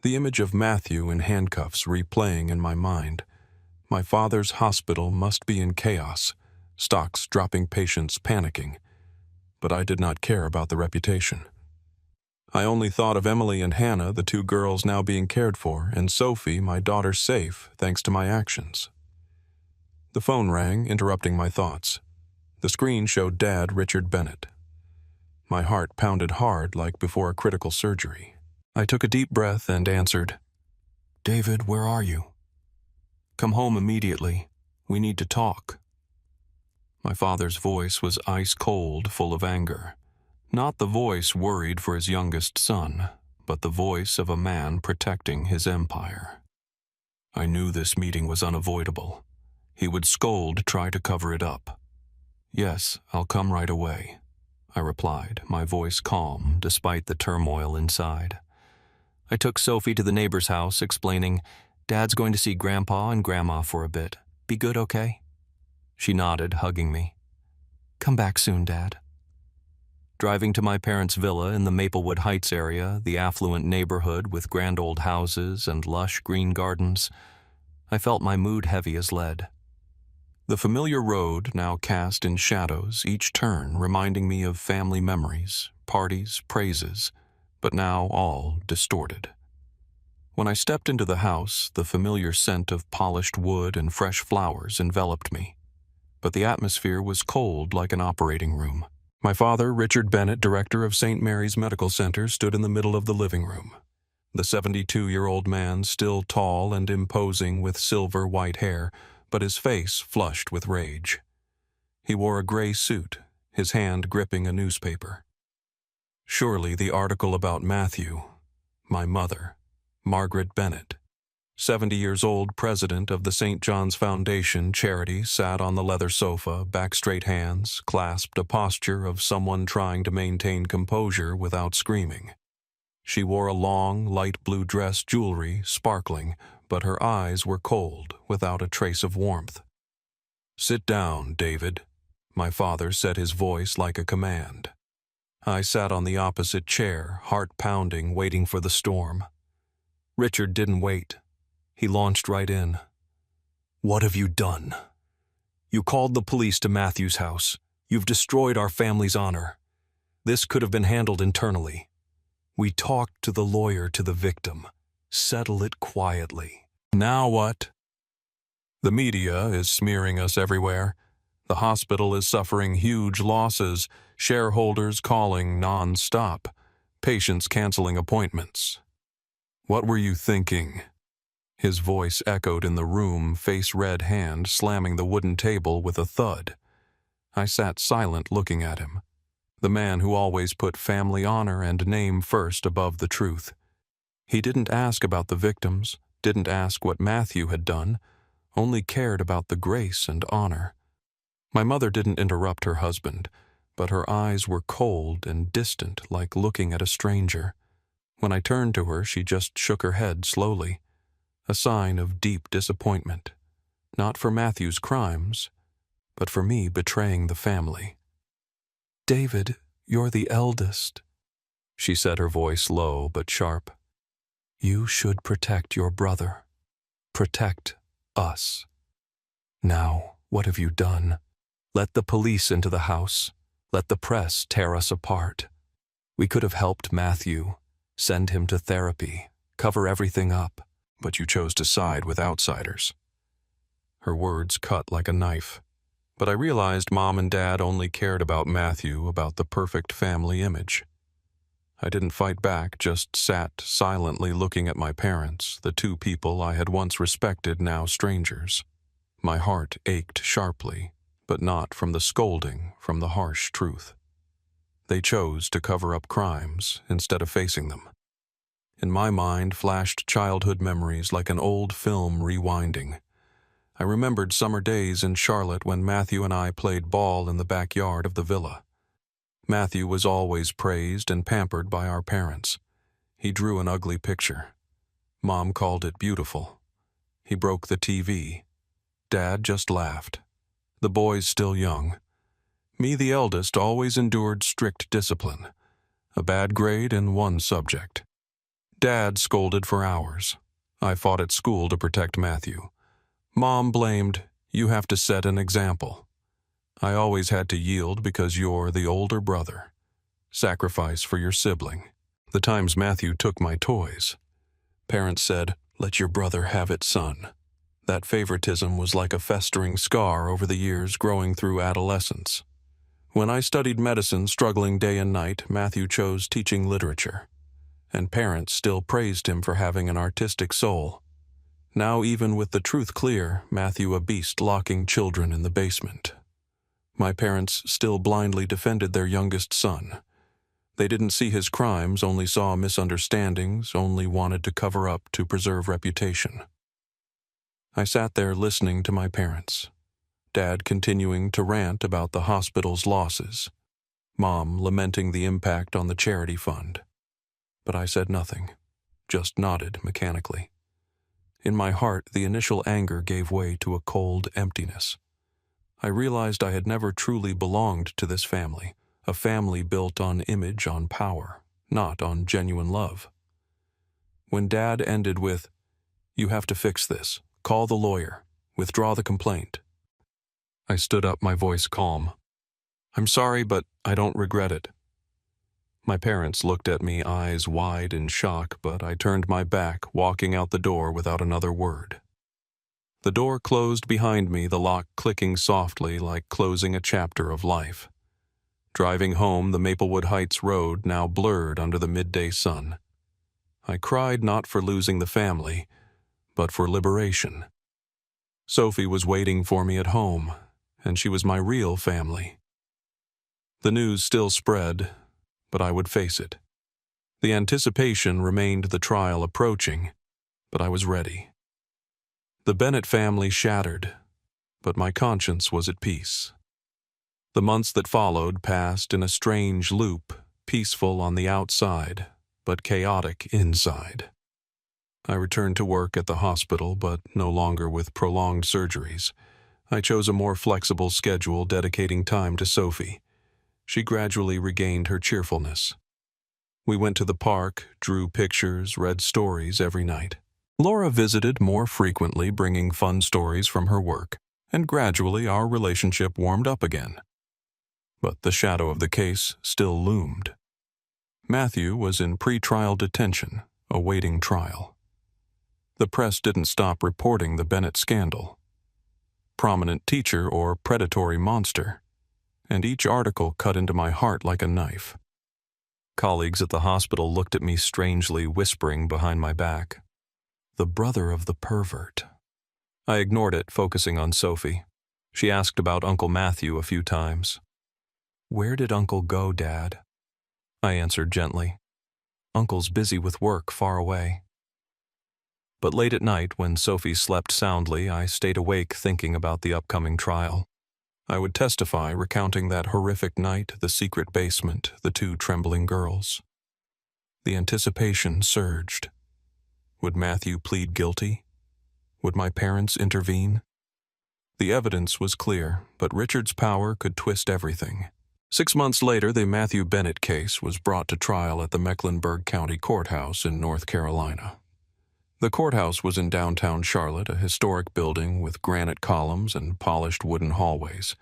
The image of Matthew in handcuffs replaying in my mind. My father's hospital must be in chaos, stocks dropping, patients panicking. But I did not care about the reputation. I only thought of Emily and Hannah, the 2 girls now being cared for, and Sophie, my daughter, safe thanks to my actions. The phone rang, interrupting my thoughts. The screen showed Dad, Richard Bennett. My heart pounded hard like before a critical surgery. I took a deep breath and answered, "David, where are you? Come home immediately. We need to talk." My father's voice was ice cold, full of anger. Not the voice worried for his youngest son, but the voice of a man protecting his empire. I knew this meeting was unavoidable. He would scold, try to cover it up. "Yes, I'll come right away," I replied, my voice calm despite the turmoil inside. I took Sophie to the neighbor's house, explaining, "Dad's going to see Grandpa and Grandma for a bit. Be good, okay?" She nodded, hugging me. "Come back soon, Dad." Driving to my parents' villa in the Maplewood Heights area, the affluent neighborhood with grand old houses and lush green gardens, I felt my mood heavy as lead. The familiar road now cast in shadows, each turn reminding me of family memories, parties, praises, but now all distorted. When I stepped into the house, the familiar scent of polished wood and fresh flowers enveloped me, but the atmosphere was cold like an operating room. My father, Richard Bennett, director of St. Mary's Medical Center, stood in the middle of the living room. The 72-year-old man, still tall and imposing with silver white hair, but his face flushed with rage. He wore a gray suit, his hand gripping a newspaper. Surely the article about Matthew, my mother, Margaret Bennett, 70 years old, president of the St. John's Foundation charity, sat on the leather sofa, back straight hands, clasped, a posture of someone trying to maintain composure without screaming. She wore a long, light blue dress, jewelry sparkling, but her eyes were cold, without a trace of warmth. "Sit down, David," my father said, his voice like a command. I sat on the opposite chair, heart pounding, waiting for the storm. Richard didn't wait. He launched right in. "What have you done? You called the police to Matthew's house. You've destroyed our family's honor. This could have been handled internally. We talked to the lawyer to the victim. Settle it quietly. Now what?" The media is smearing us everywhere. The hospital is suffering huge losses, shareholders calling non-stop, patients canceling appointments. What were you thinking? His voice echoed in the room, face-red hand slamming the wooden table with a thud. I sat silent looking at him. The man who always put family honor and name first above the truth. He didn't ask about the victims, didn't ask what Matthew had done, only cared about the grace and honor. My mother didn't interrupt her husband, but her eyes were cold and distant like looking at a stranger. When I turned to her, she just shook her head slowly, a sign of deep disappointment, not for Matthew's crimes, but for me betraying the family. "David, you're the eldest," she said, her voice low but sharp. "You should protect your brother. Protect us. Now, what have you done? Let the police into the house. Let the press tear us apart. We could have helped Matthew, send him to therapy, cover everything up, but you chose to side with outsiders." Her words cut like a knife, but I realized Mom and Dad only cared about Matthew, about the perfect family image. I didn't fight back, just sat silently looking at my parents, the two people I had once respected, now strangers. My heart ached sharply, but not from the scolding, from the harsh truth. They chose to cover up crimes instead of facing them. In my mind flashed childhood memories like an old film rewinding. I remembered summer days in Charlotte when Matthew and I played ball in the backyard of the villa. Matthew was always praised and pampered by our parents. He drew an ugly picture. Mom called it beautiful. He broke the TV. Dad just laughed. The boys still young. Me, the eldest, always endured strict discipline. A bad grade in one subject. Dad scolded for hours. I fought at school to protect Matthew. Mom blamed, "You have to set an example." I always had to yield because you're the older brother. Sacrifice for your sibling. The times Matthew took my toys. Parents said, "Let your brother have it, son." That favoritism was like a festering scar over the years growing through adolescence. When I studied medicine, struggling day and night, Matthew chose teaching literature. And parents still praised him for having an artistic soul. Now, even with the truth clear, Matthew a beast locking children in the basement. My parents still blindly defended their youngest son. They didn't see his crimes, only saw misunderstandings, only wanted to cover up to preserve reputation. I sat there listening to my parents. Dad continuing to rant about the hospital's losses. Mom lamenting the impact on the charity fund. But I said nothing, just nodded mechanically. In my heart, the initial anger gave way to a cold emptiness. I realized I had never truly belonged to this family, a family built on image, on power, not on genuine love. When Dad ended with, "You have to fix this. Call the lawyer. Withdraw the complaint," I stood up, my voice calm. "I'm sorry, but I don't regret it." My parents looked at me, eyes wide in shock, but I turned my back, walking out the door without another word. The door closed behind me, the lock clicking softly like closing a chapter of life. Driving home, the Maplewood Heights road now blurred under the midday sun. I cried not for losing the family, but for liberation. Sophie was waiting for me at home, and she was my real family. The news still spread, but I would face it. The anticipation remained, the trial approaching, but I was ready. The Bennett family shattered, but my conscience was at peace. The months that followed passed in a strange loop, peaceful on the outside, but chaotic inside. I returned to work at the hospital, but no longer with prolonged surgeries. I chose a more flexible schedule, dedicating time to Sophie. She gradually regained her cheerfulness. We went to the park, drew pictures, read stories every night. Laura visited more frequently, bringing fun stories from her work, and gradually our relationship warmed up again. But the shadow of the case still loomed. Matthew was in pre-trial detention, awaiting trial. The press didn't stop reporting the Bennett scandal. prominent teacher, or predatory monster, and each article cut into my heart like a knife. Colleagues at the hospital looked at me strangely, whispering behind my back, "The brother of the pervert." I ignored it, focusing on Sophie. She asked about Uncle Matthew a few times. "Where did Uncle go, Dad?" I answered gently. "Uncle's busy with work far away." But late at night, when Sophie slept soundly, I stayed awake thinking about the upcoming trial. I would testify, recounting that horrific night, the secret basement, the two trembling girls. The anticipation surged. Would Matthew plead guilty? Would my parents intervene? The evidence was clear, but Richard's power could twist everything. 6 months later, the Matthew Bennett case was brought to trial at the Mecklenburg County Courthouse in North Carolina. The courthouse was in downtown Charlotte, a historic building with granite columns and polished wooden hallways.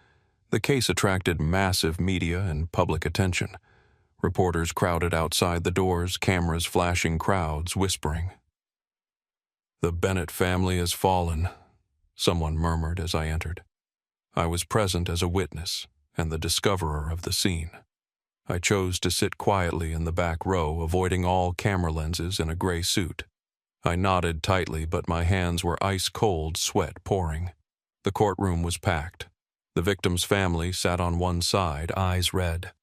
The case attracted massive media and public attention. Reporters crowded outside the doors, cameras flashing, crowds whispering. "The Bennett family has fallen," someone murmured as I entered. I was present as a witness and the discoverer of the scene. I chose to sit quietly in the back row, avoiding all camera lenses, in a gray suit. I nodded tightly, but my hands were ice-cold, sweat pouring. The courtroom was packed. The victim's family sat on one side, eyes red.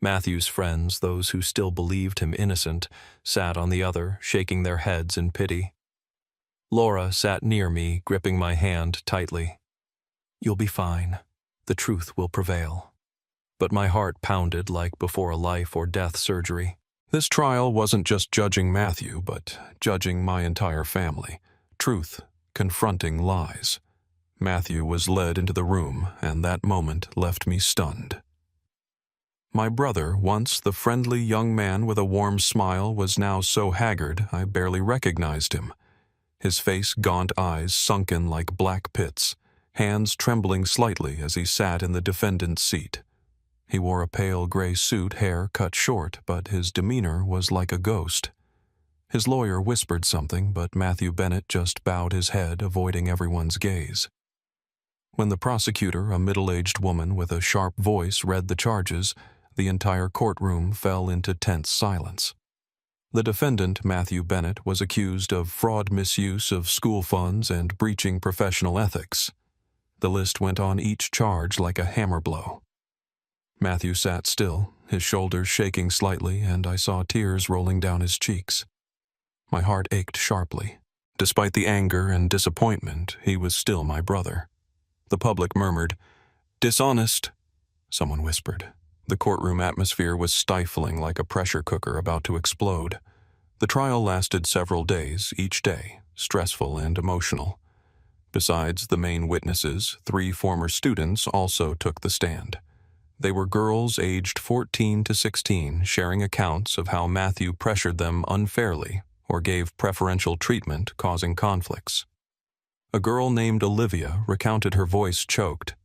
Matthew's friends, those who still believed him innocent, sat on the other, shaking their heads in pity. Laura sat near me, gripping my hand tightly. "You'll be fine. The truth will prevail." But my heart pounded like before a life or death surgery. This trial wasn't just judging Matthew, but judging my entire family. Truth confronting lies. Matthew was led into the room, and that moment left me stunned. My brother, once the friendly young man with a warm smile, was now so haggard I barely recognized him. His face, gaunt eyes sunken like black pits, hands trembling slightly as he sat in the defendant's seat. He wore a pale gray suit, hair cut short, but his demeanor was like a ghost. His lawyer whispered something, but Matthew Bennett just bowed his head, avoiding everyone's gaze. When the prosecutor, a middle-aged woman with a sharp voice, read the charges, the entire courtroom fell into tense silence. The defendant, Matthew Bennett, was accused of fraud, misuse of school funds, and breaching professional ethics. The list went on each charge like a hammer blow. Matthew sat still, his shoulders shaking slightly, and I saw tears rolling down his cheeks. My heart ached sharply. Despite the anger and disappointment, he was still my brother. The public murmured, "Dishonest," someone whispered. The courtroom atmosphere was stifling, like a pressure cooker about to explode. The trial lasted several days, each day stressful and emotional. Besides the main witnesses, 3 former students also took the stand. They were girls aged 14 to 16, sharing accounts of how Matthew pressured them unfairly or gave preferential treatment, causing conflicts. A girl named Olivia recounted, her voice choked.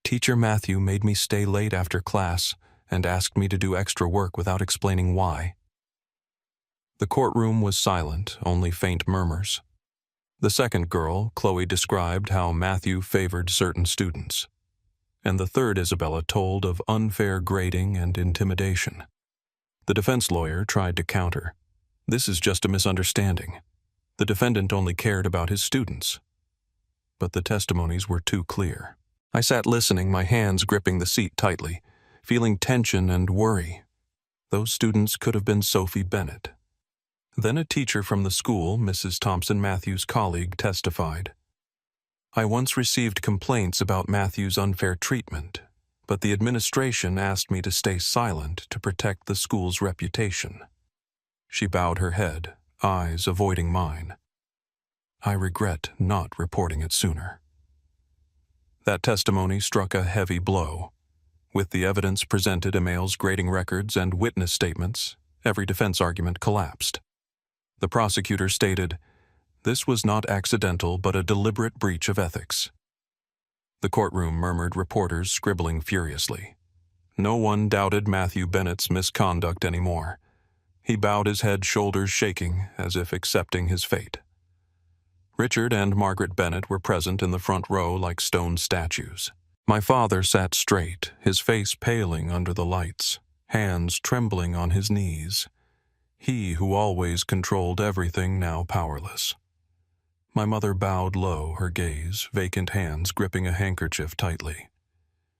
"Teacher Matthew made me stay late after class and asked me to do extra work without explaining why." The courtroom was silent, only faint murmurs. The second girl, Chloe, described how Matthew favored certain students. And the third, Isabella, told of unfair grading and intimidation. The defense lawyer tried to counter. "This is just a misunderstanding. The defendant only cared about his students." But the testimonies were too clear. I sat listening, my hands gripping the seat tightly, feeling tension and worry. Those students could have been Sophie Bennett. Then a teacher from the school, Mrs. Thompson, Matthew's colleague, testified. "I once received complaints about Matthew's unfair treatment, but the administration asked me to stay silent to protect the school's reputation." She bowed her head, eyes avoiding mine. "I regret not reporting it sooner." That testimony struck a heavy blow. With the evidence presented, emails, grading records, and witness statements, every defense argument collapsed. The prosecutor stated, "This was not accidental, but a deliberate breach of ethics." The courtroom murmured, reporters scribbling furiously. No one doubted Matthew Bennett's misconduct anymore. He bowed his head, shoulders shaking, as if accepting his fate. Richard and Margaret Bennett were present in the front row like stone statues. My father sat straight, his face paling under the lights, hands trembling on his knees. He who always controlled everything now powerless. My mother bowed low, her gaze, vacant hands gripping a handkerchief tightly.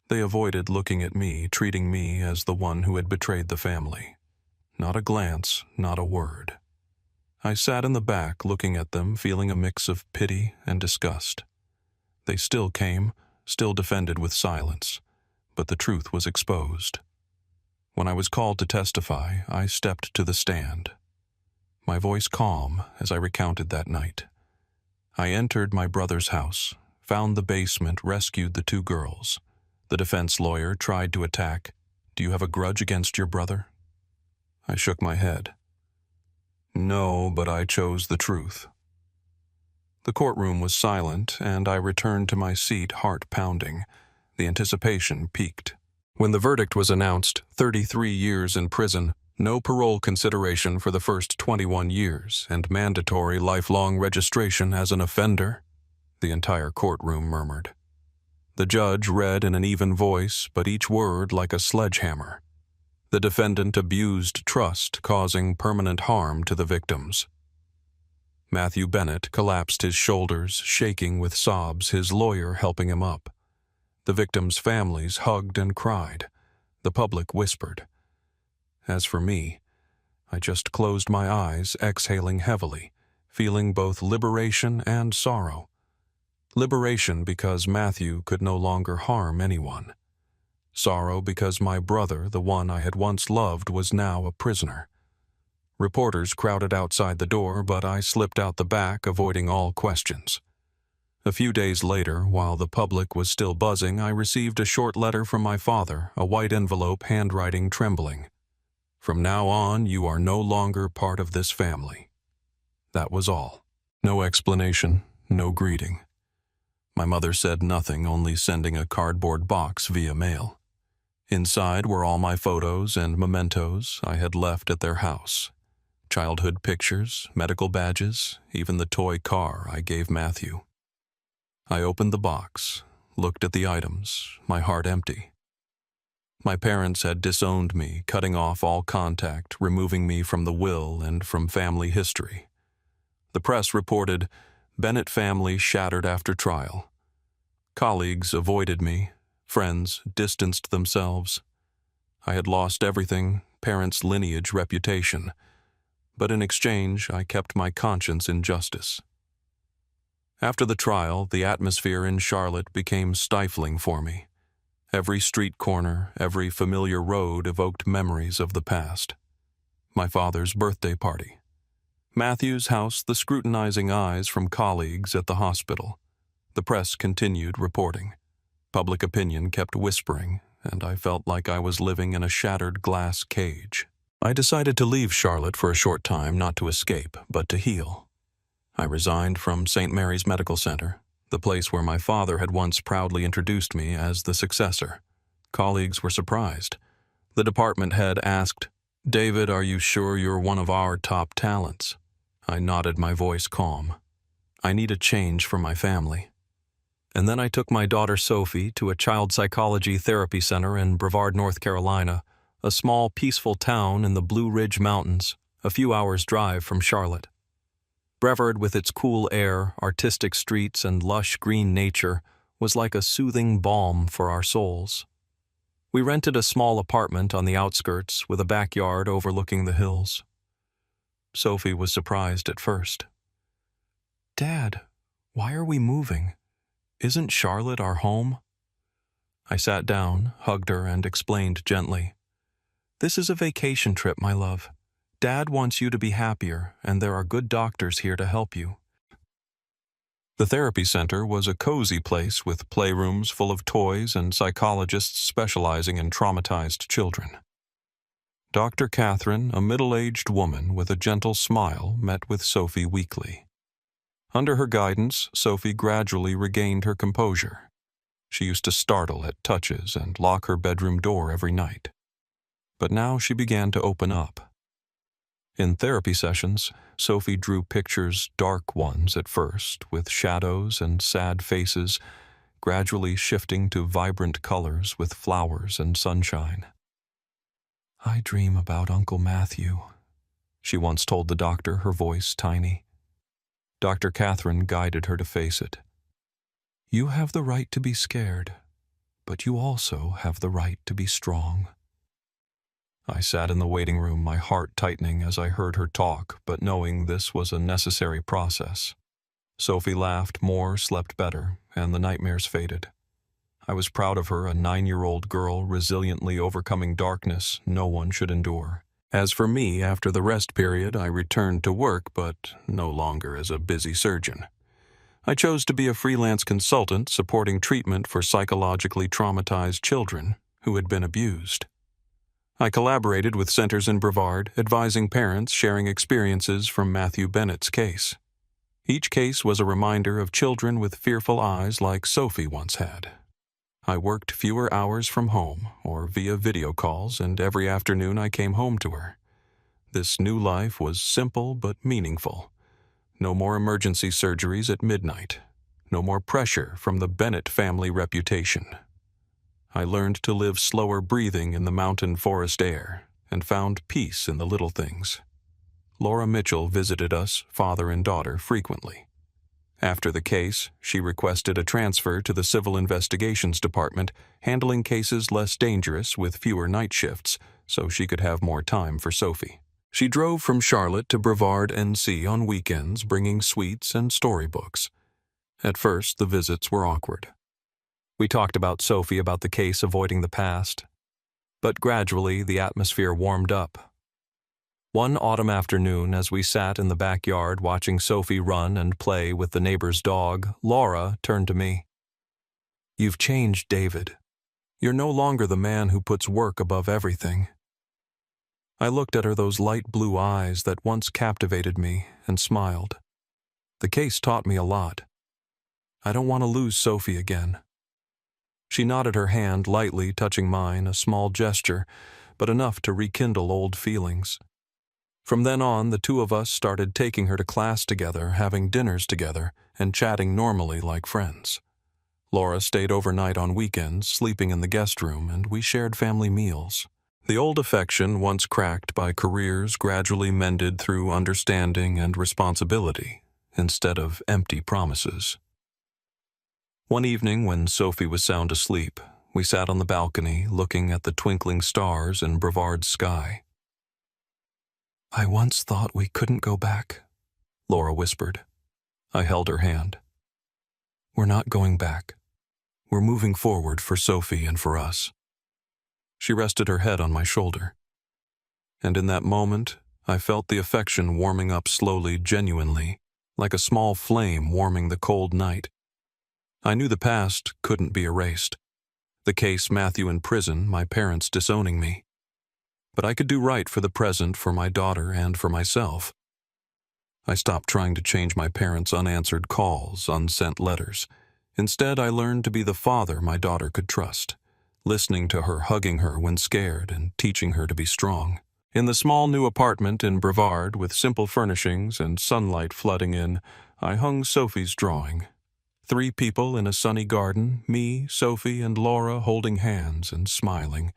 They avoided looking at me, treating me as the one who had betrayed the family. Not a glance, not a word. I sat in the back looking at them, feeling a mix of pity and disgust. They still came, still defended with silence, but the truth was exposed. When I was called to testify, I stepped to the stand, my voice calm as I recounted that night. I entered my brother's house, found the basement, rescued the two girls. The defense lawyer tried to attack. "Do you have a grudge against your brother?" I shook my head. "No, but I chose the truth." The courtroom was silent, and I returned to my seat, heart pounding. The anticipation peaked. When the verdict was announced, 33 years in prison, no parole consideration for the first 21 years, and mandatory lifelong registration as an offender, the entire courtroom murmured. The judge read in an even voice, but each word like a sledgehammer. The defendant abused trust, causing permanent harm to the victims. Matthew Bennett collapsed, his shoulders shaking with sobs, his lawyer helping him up. The victims' families hugged and cried. The public whispered. As for me, I just closed my eyes, exhaling heavily, feeling both liberation and sorrow. Liberation because Matthew could no longer harm anyone. Sorrow because my brother, the one I had once loved, was now a prisoner. Reporters crowded outside the door, but I slipped out the back, avoiding all questions. A few days later, while the public was still buzzing, I received a short letter from my father, a white envelope, handwriting trembling. "From now on, you are no longer part of this family." That was all. No explanation, no greeting. My mother said nothing, only sending a cardboard box via mail. Inside were all my photos and mementos I had left at their house. Childhood pictures, medical badges, even the toy car I gave Matthew. I opened the box, looked at the items, my heart empty. My parents had disowned me, cutting off all contact, removing me from the will and from family history. The press reported, "Bennett family shattered after trial." Colleagues avoided me, friends distanced themselves. I had lost everything, parents' lineage, reputation. But in exchange, I kept my conscience in justice. After the trial, the atmosphere in Charlotte became stifling for me. Every street corner, every familiar road evoked memories of the past. My father's birthday party. Matthew's house, the scrutinizing eyes from colleagues at the hospital. The press continued reporting. Public opinion kept whispering, and I felt like I was living in a shattered glass cage. I decided to leave Charlotte for a short time, not to escape, but to heal. I resigned from St. Mary's Medical Center, the place where my father had once proudly introduced me as the successor. Colleagues were surprised. The department head asked, "David, are you sure you're one of our top talents?" I nodded, my voice calm. "I need a change for my family." And then I took my daughter Sophie to a child psychology therapy center in Brevard, North Carolina, a small, peaceful town in the Blue Ridge Mountains, a few hours' drive from Charlotte. Brevard, with its cool air, artistic streets, and lush green nature, was like a soothing balm for our souls. We rented a small apartment on the outskirts with a backyard overlooking the hills. Sophie was surprised at first. "Dad, why are we moving? Isn't Charlotte our home?" I sat down, hugged her, and explained gently. "This is a vacation trip, my love. Dad wants you to be happier, and there are good doctors here to help you." The therapy center was a cozy place with playrooms full of toys and psychologists specializing in traumatized children. Dr. Catherine, a middle-aged woman with a gentle smile, met with Sophie weekly. Under her guidance, Sophie gradually regained her composure. She used to startle at touches and lock her bedroom door every night. But now she began to open up. In therapy sessions, Sophie drew pictures, dark ones at first, with shadows and sad faces, gradually shifting to vibrant colors with flowers and sunshine. "I dream about Uncle Matthew," she once told the doctor, her voice tiny. Dr. Catherine guided her to face it. "You have the right to be scared, but you also have the right to be strong." I sat in the waiting room, my heart tightening as I heard her talk, but knowing this was a necessary process. Sophie laughed more, slept better, and the nightmares faded. I was proud of her, a 9-year-old girl resiliently overcoming darkness no one should endure. As for me, after the rest period, I returned to work, but no longer as a busy surgeon. I chose to be a freelance consultant supporting treatment for psychologically traumatized children who had been abused. I collaborated with centers in Brevard, advising parents sharing experiences from Matthew Bennett's case. Each case was a reminder of children with fearful eyes like Sophie once had. I worked fewer hours from home or via video calls, and every afternoon I came home to her. This new life was simple but meaningful. No more emergency surgeries at midnight. No more pressure from the Bennett family reputation. I learned to live slower breathing in the mountain forest air and found peace in the little things. Laura Mitchell visited us, father and daughter, frequently. After the case, she requested a transfer to the Civil Investigations Department, handling cases less dangerous with fewer night shifts, so she could have more time for Sophie. She drove from Charlotte to Brevard, NC on weekends, bringing sweets and storybooks. At first, the visits were awkward. We talked about Sophie, about the case, avoiding the past. But gradually, the atmosphere warmed up. One autumn afternoon, as we sat in the backyard watching Sophie run and play with the neighbor's dog, Laura turned to me. "You've changed, David. You're no longer the man who puts work above everything." I looked at her, those light blue eyes that once captivated me, and smiled. The case taught me a lot. I don't want to lose Sophie again. She nodded her hand lightly, touching mine, a small gesture, but enough to rekindle old feelings. From then on, the two of us started taking her to class together, having dinners together, and chatting normally like friends. Laura stayed overnight on weekends, sleeping in the guest room, and we shared family meals. The old affection, once cracked by careers, gradually mended through understanding and responsibility, instead of empty promises. One evening, when Sophie was sound asleep, we sat on the balcony, looking at the twinkling stars in Brevard's sky. "I once thought we couldn't go back," Laura whispered. I held her hand. "We're not going back. We're moving forward for Sophie and for us." She rested her head on my shoulder. And in that moment, I felt the affection warming up slowly, genuinely, like a small flame warming the cold night. I knew the past couldn't be erased. The case, Matthew in prison, my parents disowning me. But I could do right for the present, for my daughter, and for myself. I stopped trying to change my parents' unanswered calls, unsent letters. Instead, I learned to be the father my daughter could trust, listening to her, hugging her when scared, and teaching her to be strong. In the small new apartment in Brevard, with simple furnishings and sunlight flooding in, I hung Sophie's drawing. 3 people in a sunny garden, me, Sophie, and Laura holding hands and smiling.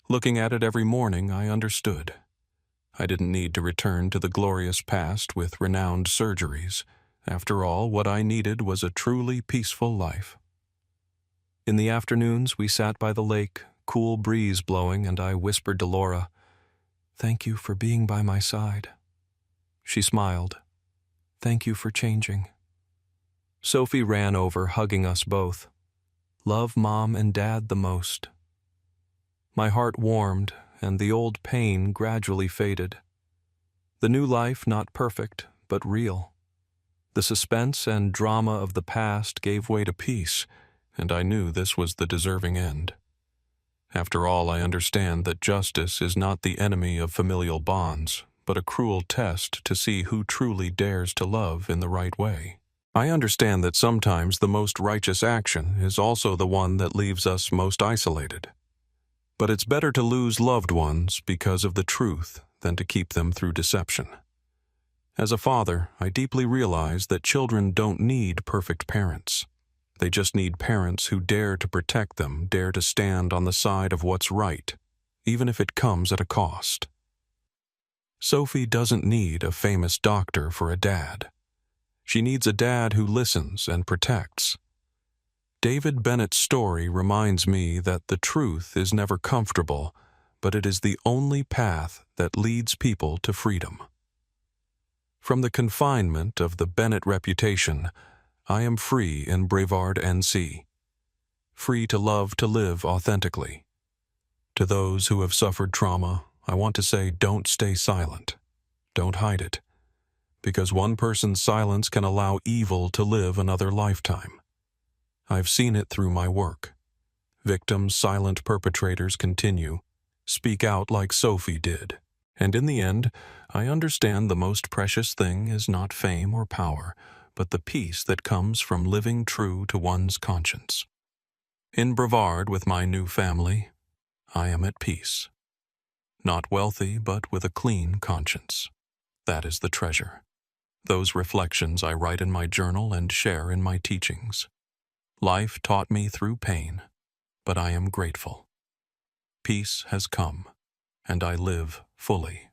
Looking at it every morning, I understood. I didn't need to return to the glorious past with renowned surgeries. After all, what I needed was a truly peaceful life. In the afternoons, we sat by the lake, cool breeze blowing, and I whispered to Laura, "Thank you for being by my side." She smiled. "Thank you for changing." Sophie ran over, hugging us both. "Love Mom and Dad the most." My heart warmed, and the old pain gradually faded. The new life not perfect, but real. The suspense and drama of the past gave way to peace, and I knew this was the deserving end. After all, I understand that justice is not the enemy of familial bonds, but a cruel test to see who truly dares to love in the right way. I understand that sometimes the most righteous action is also the one that leaves us most isolated. But it's better to lose loved ones because of the truth than to keep them through deception. As a father, I deeply realize that children don't need perfect parents. They just need parents who dare to protect them, dare to stand on the side of what's right, even if it comes at a cost. Sophie doesn't need a famous doctor for a dad. She needs a dad who listens and protects. David Bennett's story reminds me that the truth is never comfortable, but it is the only path that leads people to freedom. From the confinement of the Bennett reputation, I am free in Brevard, NC. Free to love, to live authentically. To those who have suffered trauma, I want to say, don't stay silent. Don't hide it. Because one person's silence can allow evil to live another lifetime. I've seen it through my work. Victims, silent perpetrators continue, speak out like Sophie did. And in the end, I understand the most precious thing is not fame or power, but the peace that comes from living true to one's conscience. In Brevard with my new family, I am at peace. Not wealthy, but with a clean conscience. That is the treasure. Those reflections I write in my journal and share in my teachings. Life taught me through pain, but I am grateful. Peace has come, and I live fully.